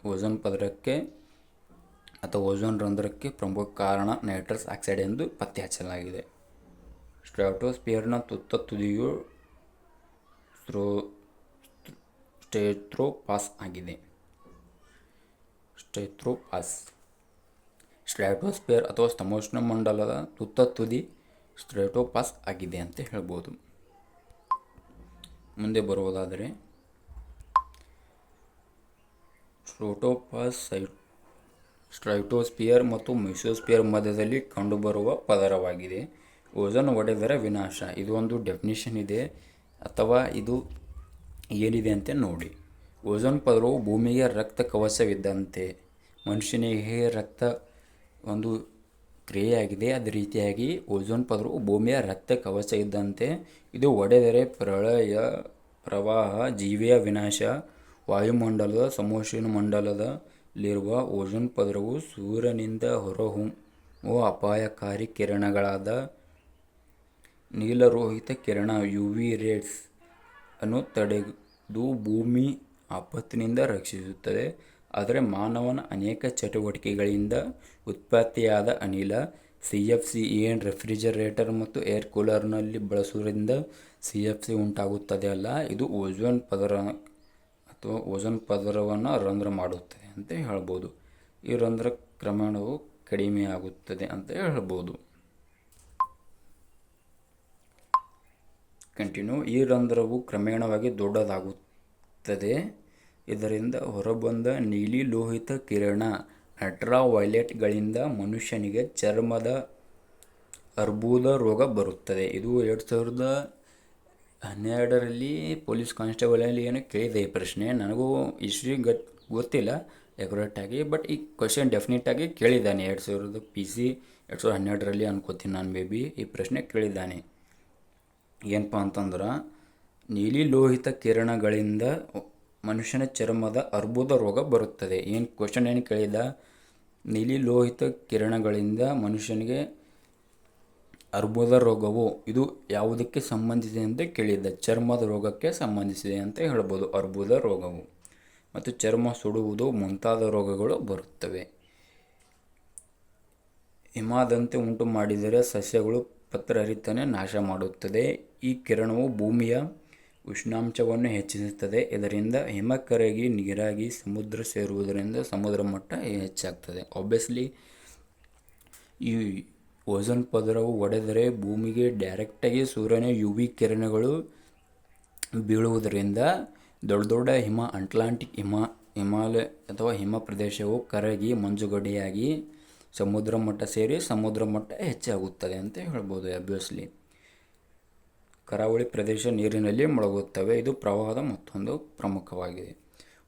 S1: ಓಝೋನ್ ಪದರಕ್ಕೆ ಅಥವಾ ಓಝೋನ್ ರಂಧ್ರಕ್ಕೆ ಪ್ರಮುಖ ಕಾರಣ ನೈಟ್ರಸ್ ಆಕ್ಸೈಡ್ ಎಂದು ಪತ್ತೆ ಹಚ್ಚಲಾಗಿದೆ. ಸ್ಟ್ರಾಟೋಸ್ಫಿಯರ್ನ ತುತ್ತ ತುದಿಯು ಸ್ಟ್ರಾಟೋಪಾಸ್ ಆಗಿದೆ. ಸ್ಟ್ರಾಟೋಸ್ಫಿಯರ್ ಅಥವಾ ಸಮೋಷ್ಣ ಮಂಡಲದ ತುತ್ತ ತುದಿ ಸ್ಟ್ರಾಟೋಪಾಸ್ ಆಗಿದೆ ಅಂತ ಹೇಳ್ಬೋದು. ಮುಂದೆ ಬರುವುದಾದರೆ ಸ್ಟ್ರಾಟೋಸ್ಫಿಯರ್ ಮತ್ತು ಮೆಸೋಸ್ಫಿಯರ್ ಮಧ್ಯದಲ್ಲಿ ಕಂಡುಬರುವ ಪದರವಾಗಿದೆ. ಓಝೋನ್ ಒಡೆದರೆ ವಿನಾಶ. ಇದು ಒಂದು ಡೆಫಿನಿಷನ್ ಇದೆ ಅಥವಾ ಇದು ಏನಿದೆ ಅಂತ ನೋಡಿ. ಓಝೋನ್ ಪದರವು ಭೂಮಿಗೆ ರಕ್ತ ಕವಚವಿದ್ದಂತೆ. ಮನುಷ್ಯನಿಗೆ ರಕ್ತ ಒಂದು ಕ್ರಿಯೆಯಾಗಿದೆ. ಅದೇ ರೀತಿಯಾಗಿ ಓಝೋನ್ ಪದರವು ಭೂಮಿಯ ರಕ್ತ ಕವಚ ಇದ್ದಂತೆ. ಇದು ಒಡೆದರೆ ಪ್ರಳಯ, ಪ್ರವಾಹ, ಜೀವಿಯ ವಿನಾಶ. ವಾಯುಮಂಡಲದ ಸಮೋಷ್ಣ ಮಂಡಲದಲ್ಲಿರುವ ಓಝೋನ್ ಪದರವು ಸೂರ್ಯನಿಂದ ಹೊರಹೊಮ್ಮುವ ಅಪಾಯಕಾರಿ ಕಿರಣಗಳಾದ ನೀಲರೋಹಿತ ಕಿರಣ UV ರೇಸ್ ಅನ್ನು ತಡೆದು ಭೂಮಿ ಆಪತ್ತಿನಿಂದ ರಕ್ಷಿಸುತ್ತದೆ. ಆದರೆ ಮಾನವನ ಅನೇಕ ಚಟುವಟಿಕೆಗಳಿಂದ ಉತ್ಪತ್ತಿಯಾದ ಅನಿಲ CFC ರೆಫ್ರಿಜರೇಟರ್ ಮತ್ತು ಏರ್ ಕೂಲರ್ನಲ್ಲಿ ಬಳಸುವುದರಿಂದ CFC ಉಂಟಾಗುತ್ತದೆ ಅಲ್ಲ, ಇದು ಓಝೋನ್ ಪದರ ಅಥವಾ ಓಝೋನ್ ಪದರವನ್ನು ರಂಧ್ರ ಮಾಡುತ್ತದೆ ಅಂತ ಹೇಳ್ಬೋದು. ಈ ರಂಧ್ರ ಕ್ರಮೇಣವು ಕಡಿಮೆಯಾಗುತ್ತದೆ ಅಂತ ಹೇಳ್ಬೋದು. ಈ ರಂಧ್ರವು ಕ್ರಮೇಣವಾಗಿ ದೊಡ್ಡದಾಗುತ್ತದೆ. ಇದರಿಂದ ಹೊರಬಂದ ನೀಲಿ ಲೋಹಿತ ಕಿರಣ ಅಲ್ಟ್ರಾವೈಲೆಟ್ಗಳಿಂದ ಮನುಷ್ಯನಿಗೆ ಚರ್ಮದ ಅರ್ಬುದ ರೋಗ ಬರುತ್ತದೆ. ಇದು 2012ರಲ್ಲಿ ಪೊಲೀಸ್ ಕಾನ್ಸ್ಟೇಬಲಲ್ಲಿ ಏನೋ ಕೇಳಿದೆ ಈ ಪ್ರಶ್ನೆ. ನನಗೂ ಹಿಸ್ಟ್ರಿ ಗೊತ್ತಿಲ್ಲ ಆಗಿ, ಬಟ್ ಈ ಕ್ವಶನ್ ಡೆಫಿನೆಟಾಗಿ ಕೇಳಿದ್ದಾನೆ. 2012ರಲ್ಲಿ ಅನ್ಕೋತೀನಿ ನಾನು. ಮೇ ಬಿ ಈ ಪ್ರಶ್ನೆ ಕೇಳಿದ್ದಾನೆ. ಏನಪ್ಪ ಅಂತಂದ್ರೆ, ನೀಲಿ ಲೋಹಿತ ಕಿರಣಗಳಿಂದ ಮನುಷ್ಯನ ಚರ್ಮದ ಅರ್ಬುದ ರೋಗ ಬರುತ್ತದೆ. ಕ್ವಶನ್ ಏನು ಕೇಳಿದ, ನೀಲಿ ಲೋಹಿತ ಕಿರಣಗಳಿಂದ ಮನುಷ್ಯನಿಗೆ ಅರ್ಬುದ ರೋಗವು ಇದು ಯಾವುದಕ್ಕೆ ಸಂಬಂಧಿಸಿದೆ ಅಂತ ಕೇಳಿದ್ದ. ಚರ್ಮದ ರೋಗಕ್ಕೆ ಸಂಬಂಧಿಸಿದೆ ಅಂತ ಹೇಳ್ಬೋದು ಅರ್ಬುದ ರೋಗವು. ಮತ್ತು ಚರ್ಮ ಸುಡುವುದು ಮುಂತಾದ ರೋಗಗಳು ಬರುತ್ತವೆ. ಹಿಮದಂತೆ ಉಂಟು ಮಾಡಿದರೆ ಸಸ್ಯಗಳು ಪತ್ರಹರಿತನೇ ನಾಶ ಮಾಡುತ್ತದೆ. ಈ ಕಿರಣವು ಭೂಮಿಯ ಉಷ್ಣಾಂಶವನ್ನು ಹೆಚ್ಚಿಸುತ್ತದೆ. ಇದರಿಂದ ಹಿಮ ಕರಗಿ ನೀರಾಗಿ ಸಮುದ್ರ ಸೇರುವುದರಿಂದ ಸಮುದ್ರ ಮಟ್ಟ ಹೆಚ್ಚಾಗ್ತದೆ. ಆಬ್ವಿಯಸ್ಲಿ ಈ ಓಝೋನ್ ಪದರವು ಒಡೆದರೆ ಭೂಮಿಗೆ ಡೈರೆಕ್ಟಾಗಿ ಸೂರ್ಯನ UV ಕಿರಣಗಳು ಬೀಳುವುದರಿಂದ ದೊಡ್ಡ ದೊಡ್ಡ ಅಟ್ಲಾಂಟಿಕ್ ಹಿಮಾಲಯ ಅಥವಾ ಹಿಮ ಪ್ರದೇಶವು ಕರಗಿ ಮಂಜುಗಡ್ಡೆಯಾಗಿ ಸಮುದ್ರ ಮಟ್ಟ ಸೇರಿ ಸಮುದ್ರ ಮಟ್ಟ ಹೆಚ್ಚಾಗುತ್ತದೆ ಅಂತ ಹೇಳ್ಬೋದು. ಆಬ್ವಿಯಸ್ಲಿ ಕರಾವಳಿ ಪ್ರದೇಶ ನೀರಿನಲ್ಲಿ ಮುಳುಗುತ್ತವೆ. ಇದು ಪ್ರವಾಹದ ಮತ್ತೊಂದು ಪ್ರಮುಖವಾಗಿದೆ.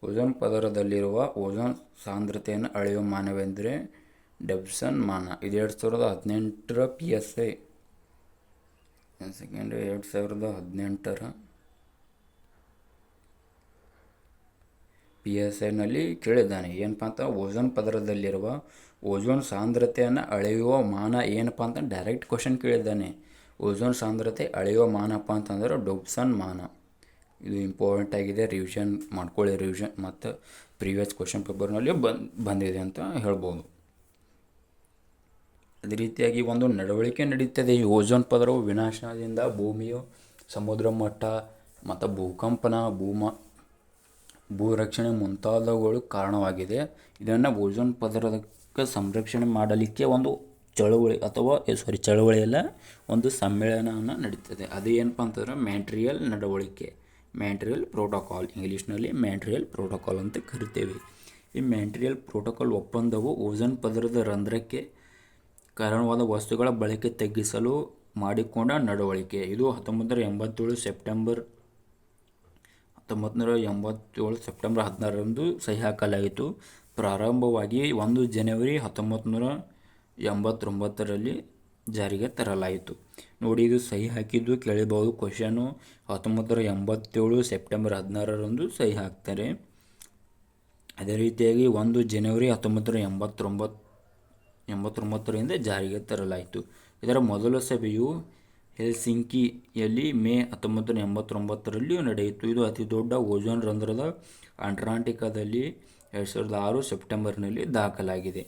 S1: ಓಝೋನ್ ಪದರದಲ್ಲಿರುವ ಓಝೋನ್ ಸಾಂದ್ರತೆಯನ್ನು ಅಳೆಯುವ ಮಾನವೆಂದರೆ ಡಬ್ಸನ್ ಮಾನ. ಇದು 2018ರ PSI 2018ರ PSIನಲ್ಲಿ ಕೇಳಿದ್ದಾನೆ. ಏನಪ್ಪ ಅಂತ, ಓಝೋನ್ ಪದರದಲ್ಲಿರುವ ಓಝೋನ್ ಸಾಂದ್ರತೆಯನ್ನು ಅಳೆಯುವ ಮಾನ ಏನಪ್ಪ ಅಂತ ಡೈರೆಕ್ಟ್ ಕ್ವಶನ್ ಕೇಳಿದ್ದಾನೆ. ಓಝೋನ್ ಸಾಂದ್ರತೆ ಅಳೆಯುವ ಮಾನಪ್ಪ ಅಂತಂದ್ರೆ ಡೊಬ್ಸನ್ ಮಾನ. ಇದು ಇಂಪಾರ್ಟೆಂಟ್ ಆಗಿದೆ, ರಿವಿಷನ್ ಮಾಡ್ಕೊಳ್ಳಿ. ರಿವಿಷನ್ ಮತ್ತು ಪ್ರೀವಿಯಸ್ ಕ್ವಶನ್ ಪೇಪರ್ನಲ್ಲಿ ಬಂದಿದೆ ಅಂತ ಹೇಳ್ಬೋದು. ಅದೇ ರೀತಿಯಾಗಿ ಒಂದು ನಡವಳಿಕೆ ನಡೀತದೆ. ಈ ಓಝೋನ್ ಪದರವು ವಿನಾಶದಿಂದ ಭೂಮಿಯು ಸಮುದ್ರ ಮಟ್ಟ ಮತ್ತು ಭೂಕಂಪನ, ಭೂರಕ್ಷಣೆ ಮುಂತಾದವುಗಳು ಕಾರಣವಾಗಿದೆ. ಇದನ್ನು ಓಝೋನ್ ಪದರಕ್ಕೆ ಸಂರಕ್ಷಣೆ ಮಾಡಲಿಕ್ಕೆ ಒಂದು ಚಳವಳಿಯಲ್ಲ, ಒಂದು ಸಮ್ಮೇಳನವನ್ನು ನಡೀತದೆ. ಅದು ಏನಪ್ಪ ಅಂತಂದ್ರೆ ಮ್ಯಾಂಟ್ರಿಯಲ್ ನಡವಳಿಕೆ, ಮ್ಯಾಂಟ್ರಿಯಲ್ ಪ್ರೋಟೋಕಾಲ್, ಇಂಗ್ಲೀಷ್ನಲ್ಲಿ ಮ್ಯಾಂಟ್ರಿಯಲ್ ಪ್ರೋಟೋಕಾಲ್ ಅಂತ ಕರಿತೇವೆ. ಈ ಮ್ಯಾಂಟ್ರಿಯಲ್ ಪ್ರೋಟೋಕಾಲ್ ಒಪ್ಪಂದವು ಓಝೋನ್ ಪದರದ ರಂಧ್ರಕ್ಕೆ ಕಾರಣವಾದ ವಸ್ತುಗಳ ಬಳಕೆ ತಗ್ಗಿಸಲು ಮಾಡಿಕೊಂಡ ನಡವಳಿಕೆ. ಇದು 1987 ಸೆಪ್ಟೆಂಬರ್ 16ರಂದು ಸಹಿ ಹಾಕಲಾಯಿತು. ಪ್ರಾರಂಭವಾಗಿ 1 ಜನವರಿ 1989ರಲ್ಲಿ ಜಾರಿಗೆ ತರಲಾಯಿತು. ನೋಡಿ, ಇದು ಸಹಿ ಹಾಕಿದ್ದು ಕೇಳಿಬಹುದು. ಕ್ವಶನು 1987 ಸೆಪ್ಟೆಂಬರ್ 16ರಂದು ಸಹಿ ಹಾಕ್ತಾರೆ. ಅದೇ ರೀತಿಯಾಗಿ 1 ಜನವರಿ 1989ರಿಂದ ಜಾರಿಗೆ ತರಲಾಯಿತು. ಇದರ ಮೊದಲ ಸಭೆಯು ಹೆಲ್ಸಿಂಕಿಯಲ್ಲಿ ಮೇ 1989ರಲ್ಲಿ ನಡೆಯಿತು. ಇದು ಅತಿ ದೊಡ್ಡ ಓಝೋನ್ ರಂಧ್ರದ ಅಂಟಾರ್ಟಿಕಾದಲ್ಲಿ 2006 ಸೆಪ್ಟೆಂಬರ್ನಲ್ಲಿ ದಾಖಲಾಗಿದೆ.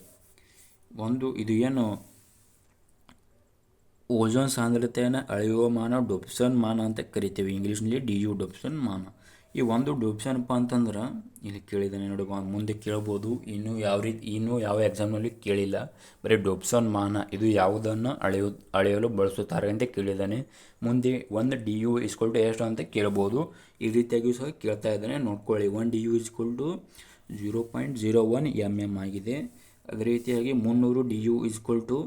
S1: ಇದು ಏನು ಓಝೋನ್ ಸಾಂದ್ರತೆಯನ್ನು ಅಳೆಯುವ ಮಾನ ಡೊಪ್ಸನ್ ಮಾನ ಅಂತ ಕರಿತೀವಿ, ಇಂಗ್ಲೀಷ್ನಲ್ಲಿ DU ಡೊಪ್ಸನ್ ಮಾನ. ಈ ಒಂದು ಡೊಪ್ಸನ್ಪ ಅಂತಂದ್ರೆ ಇಲ್ಲಿ ಕೇಳಿದ್ದಾನೆ ನೋಡಿ, ಮುಂದೆ ಕೇಳ್ಬೋದು. ಇನ್ನೂ ಯಾವ ಎಕ್ಸಾಮ್ನಲ್ಲಿ ಕೇಳಿಲ್ಲ. ಬರೀ ಡೊಪ್ಸನ್ ಮಾನ ಇದು ಯಾವುದನ್ನು ಅಳೆಯಲು ಬಳಸುತ್ತಾರೆ ಅಂತ ಕೇಳಿದ್ದಾನೆ. ಮುಂದೆ 1 DU = ಎಷ್ಟು ಅಂತ ಕೇಳ್ಬೋದು. ಈ ರೀತಿಯಾಗಿಯೂ ಸಹ ಕೇಳ್ತಾ ಇದ್ದಾನೆ, ನೋಡ್ಕೊಳ್ಳಿ. 1 DU = 0.01 mm ಆಗಿದೆ. ಅದೇ ರೀತಿಯಾಗಿ 300 DU =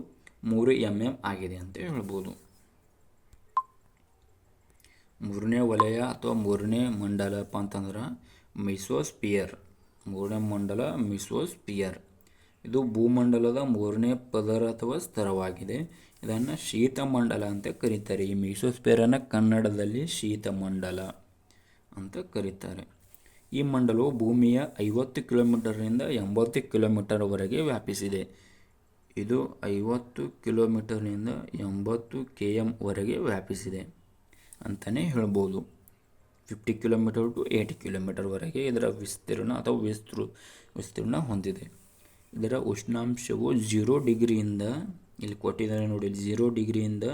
S1: 3 mm ಆಗಿದೆ ಅಂತ ಹೇಳ್ಬೋದು. ಮೂರನೇ ವಲಯ ಅಥವಾ ಮೂರನೇ ಮಂಡಲಪ್ಪ ಅಂತಂದ್ರೆ ಮೆಸೋಸ್ಪಿಯರ್. ಮೂರನೇ ಮಂಡಲ ಮೆಸೋಸ್ಪಿಯರ್. ಇದು ಭೂಮಂಡಲದ ಮೂರನೇ ಪದರ ಅಥವಾ ಸ್ತರವಾಗಿದೆ. ಇದನ್ನು ಶೀತಮಂಡಲ ಅಂತ ಕರೀತಾರೆ. ಈ ಮೆಸೋಸ್ಪಿಯರನ್ನು ಕನ್ನಡದಲ್ಲಿ ಶೀತಮಂಡಲ ಅಂತ ಕರೀತಾರೆ. ಈ ಮಂಡಲವು ಭೂಮಿಯ 50 ಕಿಲೋಮೀಟರ್ನಿಂದ 80 ಕಿಲೋಮೀಟರ್ವರೆಗೆ ವ್ಯಾಪಿಸಿದೆ. ಇದು 50 ಕಿಲೋಮೀಟರ್ನಿಂದ 80 km ವರೆಗೆ ವ್ಯಾಪಿಸಿದೆ ಅಂತಲೇ ಹೇಳ್ಬೋದು. 50 ಕಿಲೋಮೀಟರ್ ಟು 80 ಕಿಲೋಮೀಟರ್ವರೆಗೆ ಇದರ ವಿಸ್ತೀರ್ಣ ಅಥವಾ ವಿಸ್ತೀರ್ಣ ಹೊಂದಿದೆ. ಇದರ ಉಷ್ಣಾಂಶವು 0 ಡಿಗ್ರಿಯಿಂದ, ಇಲ್ಲಿ ಕೊಟ್ಟಿದ್ದಾರೆ ನೋಡಿ, 0 ಡಿಗ್ರಿಯಿಂದ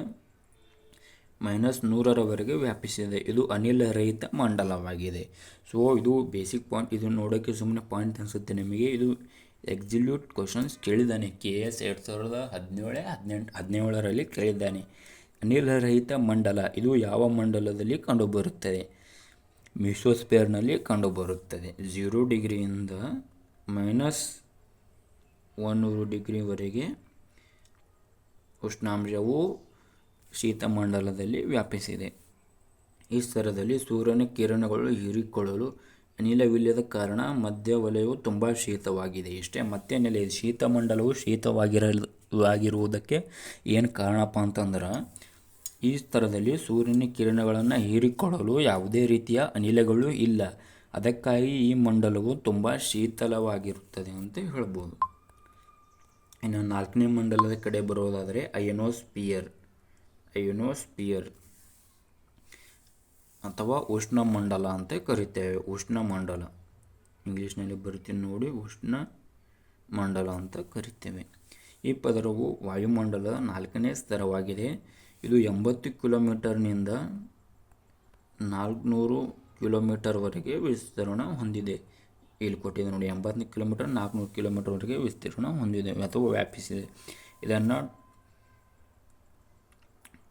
S1: -100ರವರೆಗೆ ವ್ಯಾಪಿಸಿದೆ. ಇದು ಅನಿಲ ರಹಿತ ಮಂಡಲವಾಗಿದೆ. ಸೊ ಇದು ಬೇಸಿಕ್ ಪಾಯಿಂಟ್. ಇದು ನೋಡೋಕ್ಕೆ ಸುಮ್ಮನೆ ಪಾಯಿಂಟ್ ಅನಿಸುತ್ತೆ ನಿಮಗೆ. ಇದು ಎಕ್ಸಿಕ್ಯೂಟ್ ಕ್ವಶನ್ಸ್ ಕೇಳಿದ್ದಾನೆ. KS 2017ರಲ್ಲಿ ಕೇಳಿದ್ದಾನೆ. ಅನಿಲ ರಹಿತ ಮಂಡಲ ಇದು ಯಾವ ಮಂಡಲದಲ್ಲಿ ಕಂಡುಬರುತ್ತದೆ? ಮೆಸೋಸ್ಪಿಯರ್ನಲ್ಲಿ ಕಂಡುಬರುತ್ತದೆ. 0 ಡಿಗ್ರಿಯಿಂದ -100 ಡಿಗ್ರಿವರೆಗೆ ಉಷ್ಣಾಂಶವು ಶೀತಮಂಡಲದಲ್ಲಿ ವ್ಯಾಪಿಸಿದೆ. ಈ ಸ್ತರದಲ್ಲಿ ಸೂರ್ಯನ ಕಿರಣಗಳು ಹೀರಿಕೊಳ್ಳಲು ಅನಿಲವಿಲ್ಲದ ಕಾರಣ ಮಧ್ಯ ವಲಯವು ತುಂಬ ಶೀತವಾಗಿದೆ. ಇಷ್ಟೇ, ಮತ್ತೇನಿಲ್ಲ. ಶೀತಮಂಡಲವು ಶೀತವಾಗಿರುವುದಕ್ಕೆ ಏನು ಕಾರಣಪ್ಪ ಅಂತಂದ್ರೆ, ಈ ಸ್ತರದಲ್ಲಿ ಸೂರ್ಯನ ಕಿರಣಗಳನ್ನು ಹೀರಿಕೊಳ್ಳಲು ಯಾವುದೇ ರೀತಿಯ ಅನಿಲಗಳು ಇಲ್ಲ. ಅದಕ್ಕಾಗಿ ಈ ಮಂಡಲವು ತುಂಬ ಶೀತಲವಾಗಿರುತ್ತದೆ ಅಂತ ಹೇಳ್ಬೋದು. ಇನ್ನು 4ನೇ ಮಂಡಲದ ಕಡೆ ಬರೋದಾದರೆ ಅಯನೋಸ್ಪಿಯರ್ ಅಥವಾ ಉಷ್ಣಮಂಡಲ ಅಂತ ಕರಿತೇವೆ. ಉಷ್ಣಮಂಡಲ ಇಂಗ್ಲೀಷ್ನಲ್ಲಿ ಬರ್ತೀನಿ ನೋಡಿ, ಉಷ್ಣಮಂಡಲ ಅಂತ ಕರಿತೇವೆ. ಈ ಪದರವು ವಾಯುಮಂಡಲದ 4ನೇ ಸ್ತರವಾಗಿದೆ. ಇದು 80 ಕಿಲೋಮೀಟರ್ನಿಂದ 400 ಕಿಲೋಮೀಟರ್ವರೆಗೆ ವಿಸ್ತೀರ್ಣ ಹೊಂದಿದೆ. ಇಲ್ಲಿ ಕೊಟ್ಟಿದೆ ನೋಡಿ, 80 ಕಿಲೋಮೀಟರ್ 400 ಕಿಲೋಮೀಟರ್ವರೆಗೆ ವಿಸ್ತೀರ್ಣ ಹೊಂದಿದೆ ಅಥವಾ ವ್ಯಾಪಿಸಿದೆ. ಇದನ್ನು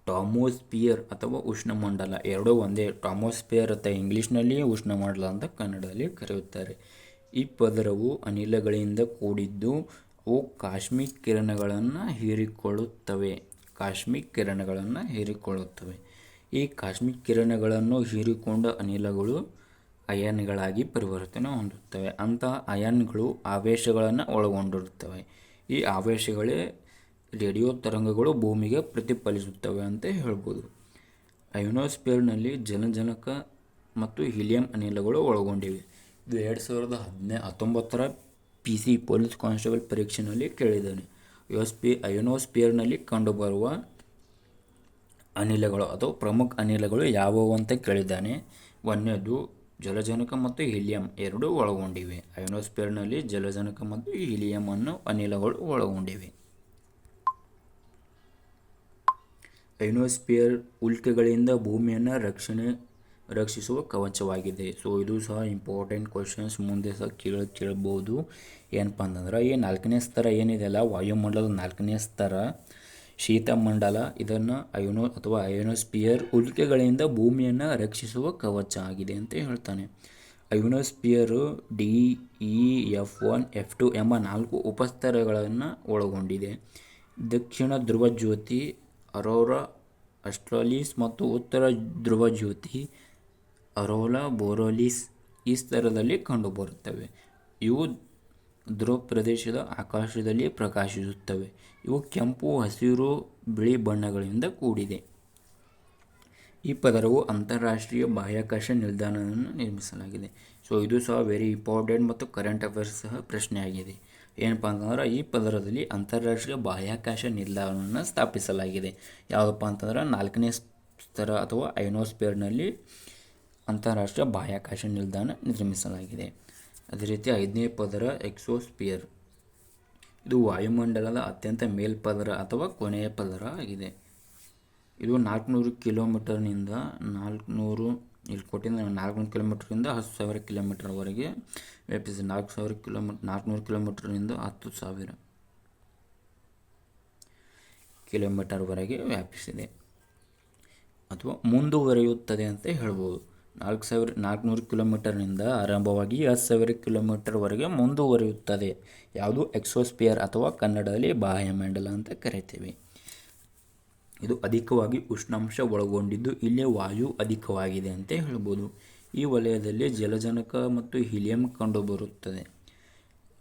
S1: ಟಾಮೋಸ್ಪಿಯರ್ ಅಥವಾ ಉಷ್ಣಮಂಡಲ ಎರಡೂ ಒಂದೇ. ಟಾಮೋಸ್ಪಿಯರ್ ಅಂತ ಇಂಗ್ಲೀಷ್ನಲ್ಲಿ, ಉಷ್ಣಮಂಡಲ ಅಂತ ಕನ್ನಡದಲ್ಲಿ ಕರೆಯುತ್ತಾರೆ. ಈ ಪದರವು ಅನಿಲಗಳಿಂದ ಕೂಡಿದ್ದು ಅವು ಕಾಸ್ಮಿಕ್ ಕಿರಣಗಳನ್ನು ಹೀರಿಕೊಳ್ಳುತ್ತವೆ. ಈ ಕಾಸ್ಮಿಕ್ ಕಿರಣಗಳನ್ನು ಹೀರಿಕೊಂಡ ಅನಿಲಗಳು ಅಯಾನ್ಗಳಾಗಿ ಪರಿವರ್ತನೆ ಹೊಂದುತ್ತವೆ. ಅಂತಹ ಅಯಾನ್ಗಳು ಆವೇಶಗಳನ್ನು ಒಳಗೊಂಡಿರುತ್ತವೆ. ಈ ಆವೇಶಗಳೇ ರೇಡಿಯೋ ತರಂಗಗಳು ಭೂಮಿಗೆ ಪ್ರತಿಫಲಿಸುತ್ತವೆ ಅಂತ ಹೇಳ್ಬೋದು. ಅಯೋನೋಸ್ಪಿಯರ್ನಲ್ಲಿ ಜಲಜನಕ ಮತ್ತು ಹೀಲಿಯಂ ಅನಿಲಗಳು ಒಳಗೊಂಡಿವೆ. ಇದು 2019ರ PC ಪೊಲೀಸ್ ಕಾನ್ಸ್ಟೇಬಲ್ ಪರೀಕ್ಷೆಯಲ್ಲಿ ಕೇಳಿದ್ದಾನೆ. ಅಯೋನೋಸ್ಪಿಯರ್ನಲ್ಲಿ ಕಂಡುಬರುವ ಅನಿಲಗಳು ಅಥವಾ ಪ್ರಮುಖ ಅನಿಲಗಳು ಯಾವುವು ಅಂತ ಕೇಳಿದ್ದಾನೆ. ಒಂದನೇದು ಜಲಜನಕ ಮತ್ತು ಹೀಲಿಯಂ ಎರಡೂ ಒಳಗೊಂಡಿವೆ. ಅಯೋನೋಸ್ಪಿಯರ್ನಲ್ಲಿ ಜಲಜನಕ ಮತ್ತು ಹೀಲಿಯಂ ಅನ್ನೋ ಅನಿಲಗಳು ಒಳಗೊಂಡಿವೆ. ಅಯೋನೋಸ್ಪಿಯರ್ ಉಲ್ಕೆಗಳಿಂದ ಭೂಮಿಯನ್ನು ರಕ್ಷಿಸುವ ಕವಚವಾಗಿದೆ. ಸೊ ಇದು ಸಹ ಇಂಪಾರ್ಟೆಂಟ್ ಕ್ವಶನ್ಸ್, ಮುಂದೆ ಸಹ ಕೇಳ್ಬೋದು. ಏನಪ್ಪ ಅಂತಂದ್ರೆ, ಈ 4ನೇ ಸ್ತರ ಏನಿದೆಯಲ್ಲ, ವಾಯುಮಂಡಲದ 4ನೇ ಸ್ತರ ಶೀತಮಂಡಲ, ಇದನ್ನು ಅಯೋನೋಸ್ಪಿಯರ್ ಉಲ್ಕೆಗಳಿಂದ ಭೂಮಿಯನ್ನು ರಕ್ಷಿಸುವ ಕವಚ ಆಗಿದೆ ಅಂತ ಹೇಳ್ತಾನೆ. ಅಯೋನೋಸ್ಪಿಯರು DE, F1, F2 ಎಂಬ 4 ಉಪಸ್ತರಗಳನ್ನು ಒಳಗೊಂಡಿದೆ. ದಕ್ಷಿಣ ಧ್ರುವ ಜ್ಯೋತಿ, ಅರೋರಾ ಆಸ್ಟ್ರಾಲಿಸ್ ಮತ್ತು ಉತ್ತರ ಧ್ರುವ ಜ್ಯೋತಿ ಅರೋರಾ ಬೋರೋಲಿಸ್ ಈ ಸ್ತರದಲ್ಲಿ ಕಂಡುಬರುತ್ತವೆ. ಇವು ಧ್ರುವ ಪ್ರದೇಶದ ಆಕಾಶದಲ್ಲಿ ಪ್ರಕಾಶಿಸುತ್ತವೆ. ಇವು ಕೆಂಪು, ಹಸಿರು, ಬಿಳಿ ಬಣ್ಣಗಳಿಂದ ಕೂಡಿದೆ. ಈ ಪದರವು ಅಂತಾರಾಷ್ಟ್ರೀಯ ಬಾಹ್ಯಾಕಾಶ ನಿಲ್ದಾಣವನ್ನು ನಿರ್ಮಿಸಲಾಗಿದೆ. ಸೊ ಇದು ಸಹ ವೆರಿ ಇಂಪಾರ್ಟೆಂಟ್ ಮತ್ತು ಕರೆಂಟ್ ಅಫೇರ್ಸ್ ಸಹ ಪ್ರಶ್ನೆ ಆಗಿದೆ. ಏನಪ್ಪ ಅಂತಂದ್ರೆ ಈ ಪದರದಲ್ಲಿ ಅಂತಾರಾಷ್ಟ್ರೀಯ ಬಾಹ್ಯಾಕಾಶ ನಿಲ್ದಾಣವನ್ನು ಸ್ಥಾಪಿಸಲಾಗಿದೆ. ಯಾವುದಪ್ಪ ಅಂತಂದ್ರೆ 4ನೇ ಸ್ತರ ಅಥವಾ ಐನೋಸ್ಫಿಯರ್ನಲ್ಲಿ ಅಂತಾರಾಷ್ಟ್ರೀಯ ಬಾಹ್ಯಾಕಾಶ ನಿಲ್ದಾಣ ನಿರ್ಮಿಸಲಾಗಿದೆ. ಅದೇ ರೀತಿ 5ನೇ ಪದರ ಎಕ್ಸೋಸ್ಫಿಯರ್. ಇದು ವಾಯುಮಂಡಲದ ಅತ್ಯಂತ ಮೇಲ್ಪದರ ಅಥವಾ ಕೊನೆಯ ಪದರ ಆಗಿದೆ. ಇದು 400 ಕಿಲೋಮೀಟರ್ನಿಂದ 400 ಕಿಲೋಮೀಟರಿಂದ 10,000 ಕಿಲೋಮೀಟರ್ವರೆಗೆ ವ್ಯಾಪಿಸಿದೆ. 400 ಕಿಲೋಮೀಟರ್ನಿಂದ 10,000 ಕಿಲೋಮೀಟರ್ವರೆಗೆ ವ್ಯಾಪಿಸಿದೆ ಅಥವಾ ಮುಂದುವರಿಯುತ್ತದೆ ಅಂತ ಹೇಳ್ಬೋದು. 400 ಕಿಲೋಮೀಟರ್ನಿಂದ ಆರಂಭವಾಗಿ 10,000 ಕಿಲೋಮೀಟರ್ವರೆಗೆ ಮುಂದುವರಿಯುತ್ತದೆ. ಯಾವುದು ಎಕ್ಸೋಸ್ಫಿಯರ್ ಅಥವಾ ಕನ್ನಡದಲ್ಲಿ ಬಾಹ್ಯಮಂಡಲ ಅಂತ ಕರಿತೀವಿ. ಇದು ಅಧಿಕವಾಗಿ ಉಷ್ಣಾಂಶ ಒಳಗೊಂಡಿದ್ದು ಇಲ್ಲಿ ವಾಯು ಅಧಿಕವಾಗಿದೆ ಅಂತ ಹೇಳ್ಬೋದು. ಈ ವಲಯದಲ್ಲಿ ಜಲಜನಕ ಮತ್ತು ಹೀಲಿಯಂ ಕಂಡುಬರುತ್ತದೆ.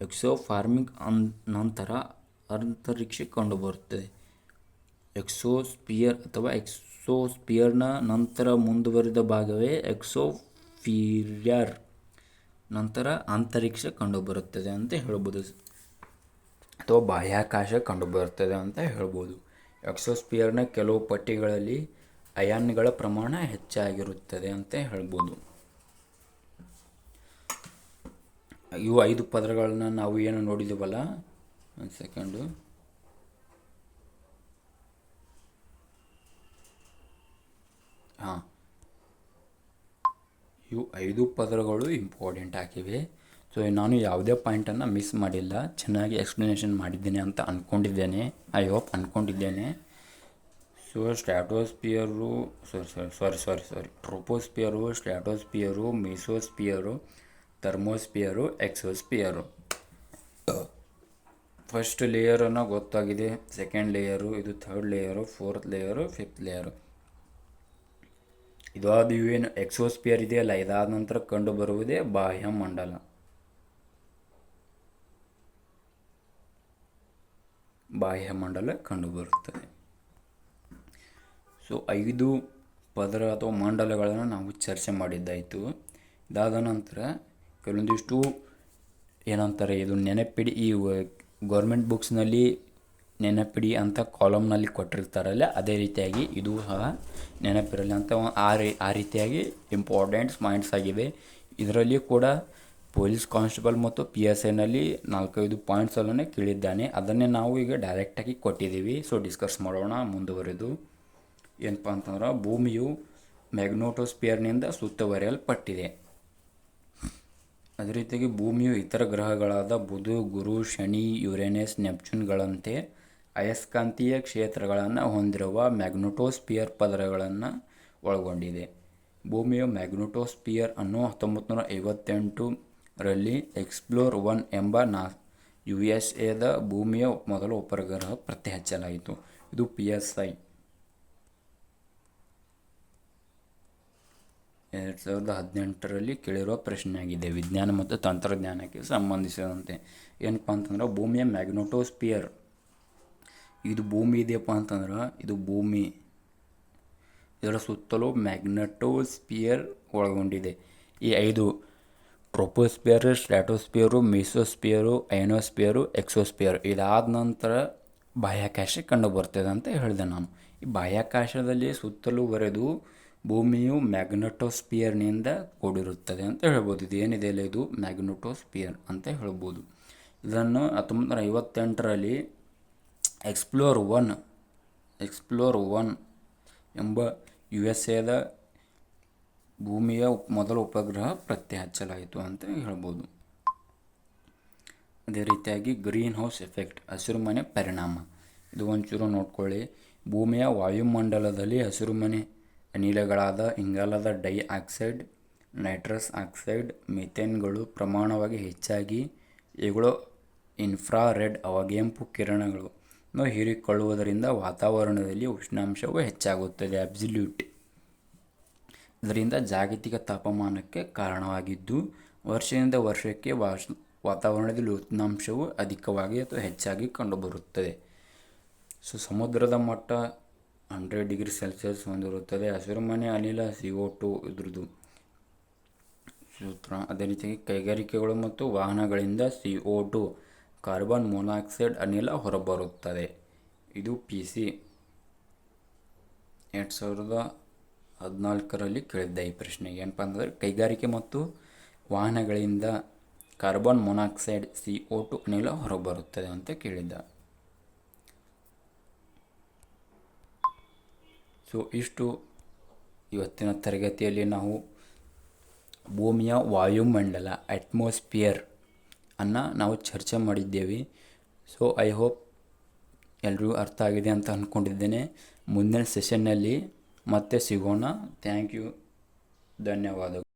S1: ಎಕ್ಸೋಫಾರ್ಮಿಕ್ ನಂತರ ಅಂತರಿಕ್ಷ ಕಂಡುಬರುತ್ತದೆ. ಎಕ್ಸೋಸ್ಫಿಯರ್ ಅಥವಾ ಎಕ್ಸೋಸ್ಫಿಯರ್ನ ನಂತರ ಮುಂದುವರಿದ ಭಾಗವೇ ಎಕ್ಸೋಸ್ಫಿಯರ್ ನಂತರ ಅಂತರಿಕ್ಷ ಕಂಡುಬರುತ್ತದೆ ಅಂತ ಹೇಳ್ಬೋದು, ಅಥವಾ ಬಾಹ್ಯಾಕಾಶ ಕಂಡುಬರುತ್ತದೆ ಅಂತ ಹೇಳ್ಬೋದು. ಎಕ್ಸೋಸ್ಫಿಯರ್ನ ಕೆಲವು ಪಟ್ಟಿಗಳಲ್ಲಿ ಅಯಾನ್ಗಳ ಪ್ರಮಾಣ ಹೆಚ್ಚಾಗಿರುತ್ತದೆ ಅಂತ ಹೇಳ್ಬೋದು. ಇವು 5 ಪದರಗಳನ್ನ ನಾವು ಏನು ನೋಡಿದ್ದೀವಲ್ಲ, ಒಂದು ಸೆಕೆಂಡು, ಇವು 5 ಪದರಗಳು ಇಂಪಾರ್ಟೆಂಟ್ ಆಗಿವೆ. ಸೊ ನಾನು ಯಾವುದೇ ಪಾಯಿಂಟನ್ನು ಮಿಸ್ ಮಾಡಿಲ್ಲ, ಚೆನ್ನಾಗಿ ಎಕ್ಸ್ಪ್ಲನೇಷನ್ ಮಾಡಿದ್ದೇನೆ ಅಂತ ಅಂದ್ಕೊಂಡಿದ್ದೇನೆ. ಐ ಹೋಪ್ ಅಂದ್ಕೊಂಡಿದ್ದೇನೆ. So stratosphere troposphere, stratosphere, mesosphere, thermosphere, exosphere. First ಲೇಯರನ್ನು ಗೊತ್ತಾಗಿದೆ, ಸೆಕೆಂಡ್ ಲೇಯರು, ಇದು third layer, fourth layer, fifth layer. ಇದಾದ ಇವೇನು ಎಕ್ಸೋಸ್ಫಿಯರ್ ಇದೆಯಲ್ಲ, ಇದಾದ ನಂತರ ಕಂಡು ಬರುವುದೇ ಬಾಹ್ಯಮಂಡಲ. ಕಂಡುಬರುತ್ತದೆ. ಸೊ 5 ಪದರ ಅಥವಾ ಮಂಡಲಗಳನ್ನು ನಾವು ಚರ್ಚೆ ಮಾಡಿದ್ದಾಯಿತು. ಇದಾದ ನಂತರ ಕೆಲವೊಂದಿಷ್ಟು ಏನಂತಾರೆ, ಇದು ನೆನಪಿಡಿ, ಈ ಗೌರ್ಮೆಂಟ್ ಬುಕ್ಸ್ನಲ್ಲಿ ನೆನಪಿಡಿ ಅಂತ ಕಾಲಮ್ನಲ್ಲಿ ಕೊಟ್ಟಿರ್ತಾರಲ್ಲ, ಅದೇ ರೀತಿಯಾಗಿ ಇದು ಸಹ ನೆನಪಿರಲಿ ಅಂತ ಆ ರೀತಿಯಾಗಿ ಇಂಪಾರ್ಟೆಂಟ್ಸ್ ಪಾಯಿಂಟ್ಸ್ ಆಗಿದೆ. ಇದರಲ್ಲಿ ಕೂಡ ಪೊಲೀಸ್ ಕಾನ್ಸ್ಟೇಬಲ್ ಮತ್ತು PSIನಲ್ಲಿ 4-5 ಪಾಯಿಂಟ್ಸಲ್ಲೇ ಕೇಳಿದ್ದಾನೆ. ಅದನ್ನೇ ನಾವು ಈಗ ಡೈರೆಕ್ಟಾಗಿ ಕೊಟ್ಟಿದ್ದೀವಿ. ಸೊ ಡಿಸ್ಕಸ್ ಮಾಡೋಣ ಮುಂದುವರೆದು. ಏನಪ್ಪ ಅಂತಂದ್ರೆ, ಭೂಮಿಯು ಮ್ಯಾಗ್ನೆಟೋಸ್ಫಿಯರ್ನಿಂದ ಸುತ್ತುವರಿಯಲ್ಪಟ್ಟಿದೆ. ಅದೇ ರೀತಿಯಾಗಿ ಭೂಮಿಯು ಇತರ ಗ್ರಹಗಳಾದ ಬುಧ, ಗುರು, ಶನಿ, ಯುರೇನಸ್, ನೆಪ್ಚೂನ್ಗಳಂತೆ ಅಯಸ್ಕಾಂತೀಯ ಕ್ಷೇತ್ರಗಳನ್ನು ಹೊಂದಿರುವ ಮ್ಯಾಗ್ನೆಟೋಸ್ಫಿಯರ್ ಪದರಗಳನ್ನು ಒಳಗೊಂಡಿದೆ. ಭೂಮಿಯ ಮ್ಯಾಗ್ನೆಟೋಸ್ಫಿಯರ್ ಅನ್ನು 1958ರಲ್ಲಿ ಎಕ್ಸ್ಪ್ಲೋರ್ 1 ಎಂಬ USAದ ಭೂಮಿಯ ಮೊದಲ ಉಪಗ್ರಹ ಪತ್ತೆ ಹಚ್ಚಲಾಯಿತು. ಇದು PSI 2018ರಲ್ಲಿ ಕೇಳಿರುವ ಪ್ರಶ್ನೆಯಾಗಿದೆ, ವಿಜ್ಞಾನ ಮತ್ತು ತಂತ್ರಜ್ಞಾನಕ್ಕೆ ಸಂಬಂಧಿಸಿದಂತೆ. ಏನಪ್ಪ ಅಂತಂದ್ರೆ, ಭೂಮಿಯ ಮ್ಯಾಗ್ನೆಟೋಸ್ಫಿಯರ್, ಇದು ಭೂಮಿ ಇದೆಯಪ್ಪ ಅಂತಂದ್ರೆ, ಇದು ಭೂಮಿ, ಇದರ ಸುತ್ತಲೂ ಮ್ಯಾಗ್ನೆಟೋಸ್ಫಿಯರ್ ಒಳಗೊಂಡಿದೆ. ಈ 5 ಟ್ರೋಪೋಸ್ಫಿಯರ್, ಸ್ಟ್ರಾಟೋಸ್ಫಿಯರು, ಮೆಸೋಸ್ಫಿಯರು, ಐನೋಸ್ಫಿಯರು, ಎಕ್ಸೋಸ್ಫಿಯರ್ ಇದಾದ ನಂತರ ಬಾಹ್ಯಾಕಾಶ ಕಂಡುಬರ್ತದೆ ಅಂತ ಹೇಳಿದೆ ನಾನು. ಈ ಬಾಹ್ಯಾಕಾಶದಲ್ಲಿ ಸುತ್ತಲುವರೆದು ಭೂಮಿಯು ಮ್ಯಾಗ್ನೆಟೋಸ್ಫಿಯರ್ನಿಂದ ಕೂಡಿರುತ್ತದೆ ಅಂತ ಹೇಳ್ಬೋದು. ಇದು ಏನಿದೆ ಅಲ್ಲ, ಇದು ಮ್ಯಾಗ್ನೆಟೋಸ್ಫಿಯರ್ ಅಂತ ಹೇಳ್ಬೋದು. ಇದನ್ನು 1958ರಲ್ಲಿ ಎಕ್ಸ್ಪ್ಲೋರ್ 1 ಎಂಬ USAದ ಭೂಮಿಯ ಮೊದಲ ಉಪಗ್ರಹ ಪತ್ತೆ ಹಚ್ಚಲಾಯಿತು ಅಂತ ಹೇಳ್ಬೋದು. ಅದೇ ರೀತಿಯಾಗಿ ಗ್ರೀನ್ ಹೌಸ್ ಎಫೆಕ್ಟ್, ಹಸಿರುಮನೆ ಪರಿಣಾಮ, ಇದು ಒಂಚೂರು ನೋಡ್ಕೊಳ್ಳಿ. ಭೂಮಿಯ ವಾಯುಮಂಡಲದಲ್ಲಿ ಹಸಿರುಮನೆ ಅನಿಲಗಳಾದ ಇಂಗಾಲದ ಡೈಆಕ್ಸೈಡ್, ನೈಟ್ರಸ್ ಆಕ್ಸೈಡ್, ಮಿಥೇನ್ಗಳು ಪ್ರಮಾಣವಾಗಿ ಹೆಚ್ಚಾಗಿ ಇವುಗಳು ಇನ್ಫ್ರಾರೆಡ್ ಅವಗೆಂಪು ಕಿರಣಗಳು ಹೀರಿಕೊಳ್ಳುವುದರಿಂದ ವಾತಾವರಣದಲ್ಲಿ ಉಷ್ಣಾಂಶವು ಹೆಚ್ಚಾಗುತ್ತದೆ. ಅಬ್ಸಲ್ಯೂಟ್ ಇದರಿಂದ ಜಾಗತಿಕ ತಾಪಮಾನಕ್ಕೆ ಕಾರಣವಾಗಿದ್ದು, ವರ್ಷದಿಂದ ವರ್ಷಕ್ಕೆ ವಾತಾವರಣದಲ್ಲಿ ಉಷ್ಣಾಂಶವು ಅಧಿಕವಾಗಿ ಅಥವಾ ಹೆಚ್ಚಾಗಿ ಕಂಡುಬರುತ್ತದೆ. ಸಮುದ್ರದ ಮಟ್ಟ 100 ಡಿಗ್ರಿ ಸೆಲ್ಸಿಯಸ್ ಹೊಂದಿರುತ್ತದೆ. ಹಸಿರುಮನೆ ಅನಿಲ CO2 ಇದ್ರದ್ದು ಸೂತ್ರ. ಅದೇ ರೀತಿಯಾಗಿ ಕೈಗಾರಿಕೆಗಳು ಮತ್ತು ವಾಹನಗಳಿಂದ CO2 ಕಾರ್ಬನ್ ಮೊನಾಕ್ಸೈಡ್ ಅನಿಲ ಹೊರಬರುತ್ತದೆ. ಇದು PC 2014ರಲ್ಲಿ ಕೇಳಿದ್ದ ಈ ಪ್ರಶ್ನೆಗೆ ಏನಪ್ಪ ಅಂತಂದರೆ ಕೈಗಾರಿಕೆ ಮತ್ತು ವಾಹನಗಳಿಂದ ಕಾರ್ಬನ್ ಮೊನಾಕ್ಸೈಡ್ CO2 ಅನಿಲ ಹೊರಬರುತ್ತದೆ ಅಂತ ಕೇಳಿದ್ದ. ಇಷ್ಟು ಇವತ್ತಿನ ತರಗತಿಯಲ್ಲಿ ನಾವು ಭೂಮಿಯ ವಾಯುಮಂಡಲ ಅಟ್ಮಾಸ್ಫಿಯರ್ ನಾವು ಚರ್ಚೆ ಮಾಡಿದ್ದೇವೆ. ಐ ಹೋಪ್ ಎಲ್ರಿಗೂ ಅರ್ಥ ಆಗಿದೆ ಅಂತ ಅಂದ್ಕೊಂಡಿದ್ದೇನೆ. ಮುಂದಿನ ಸೆಷನ್ನಲ್ಲಿ ಮತ್ತೆ ಸಿಗೋಣ. ಥ್ಯಾಂಕ್ ಯು, ಧನ್ಯವಾದಗಳು.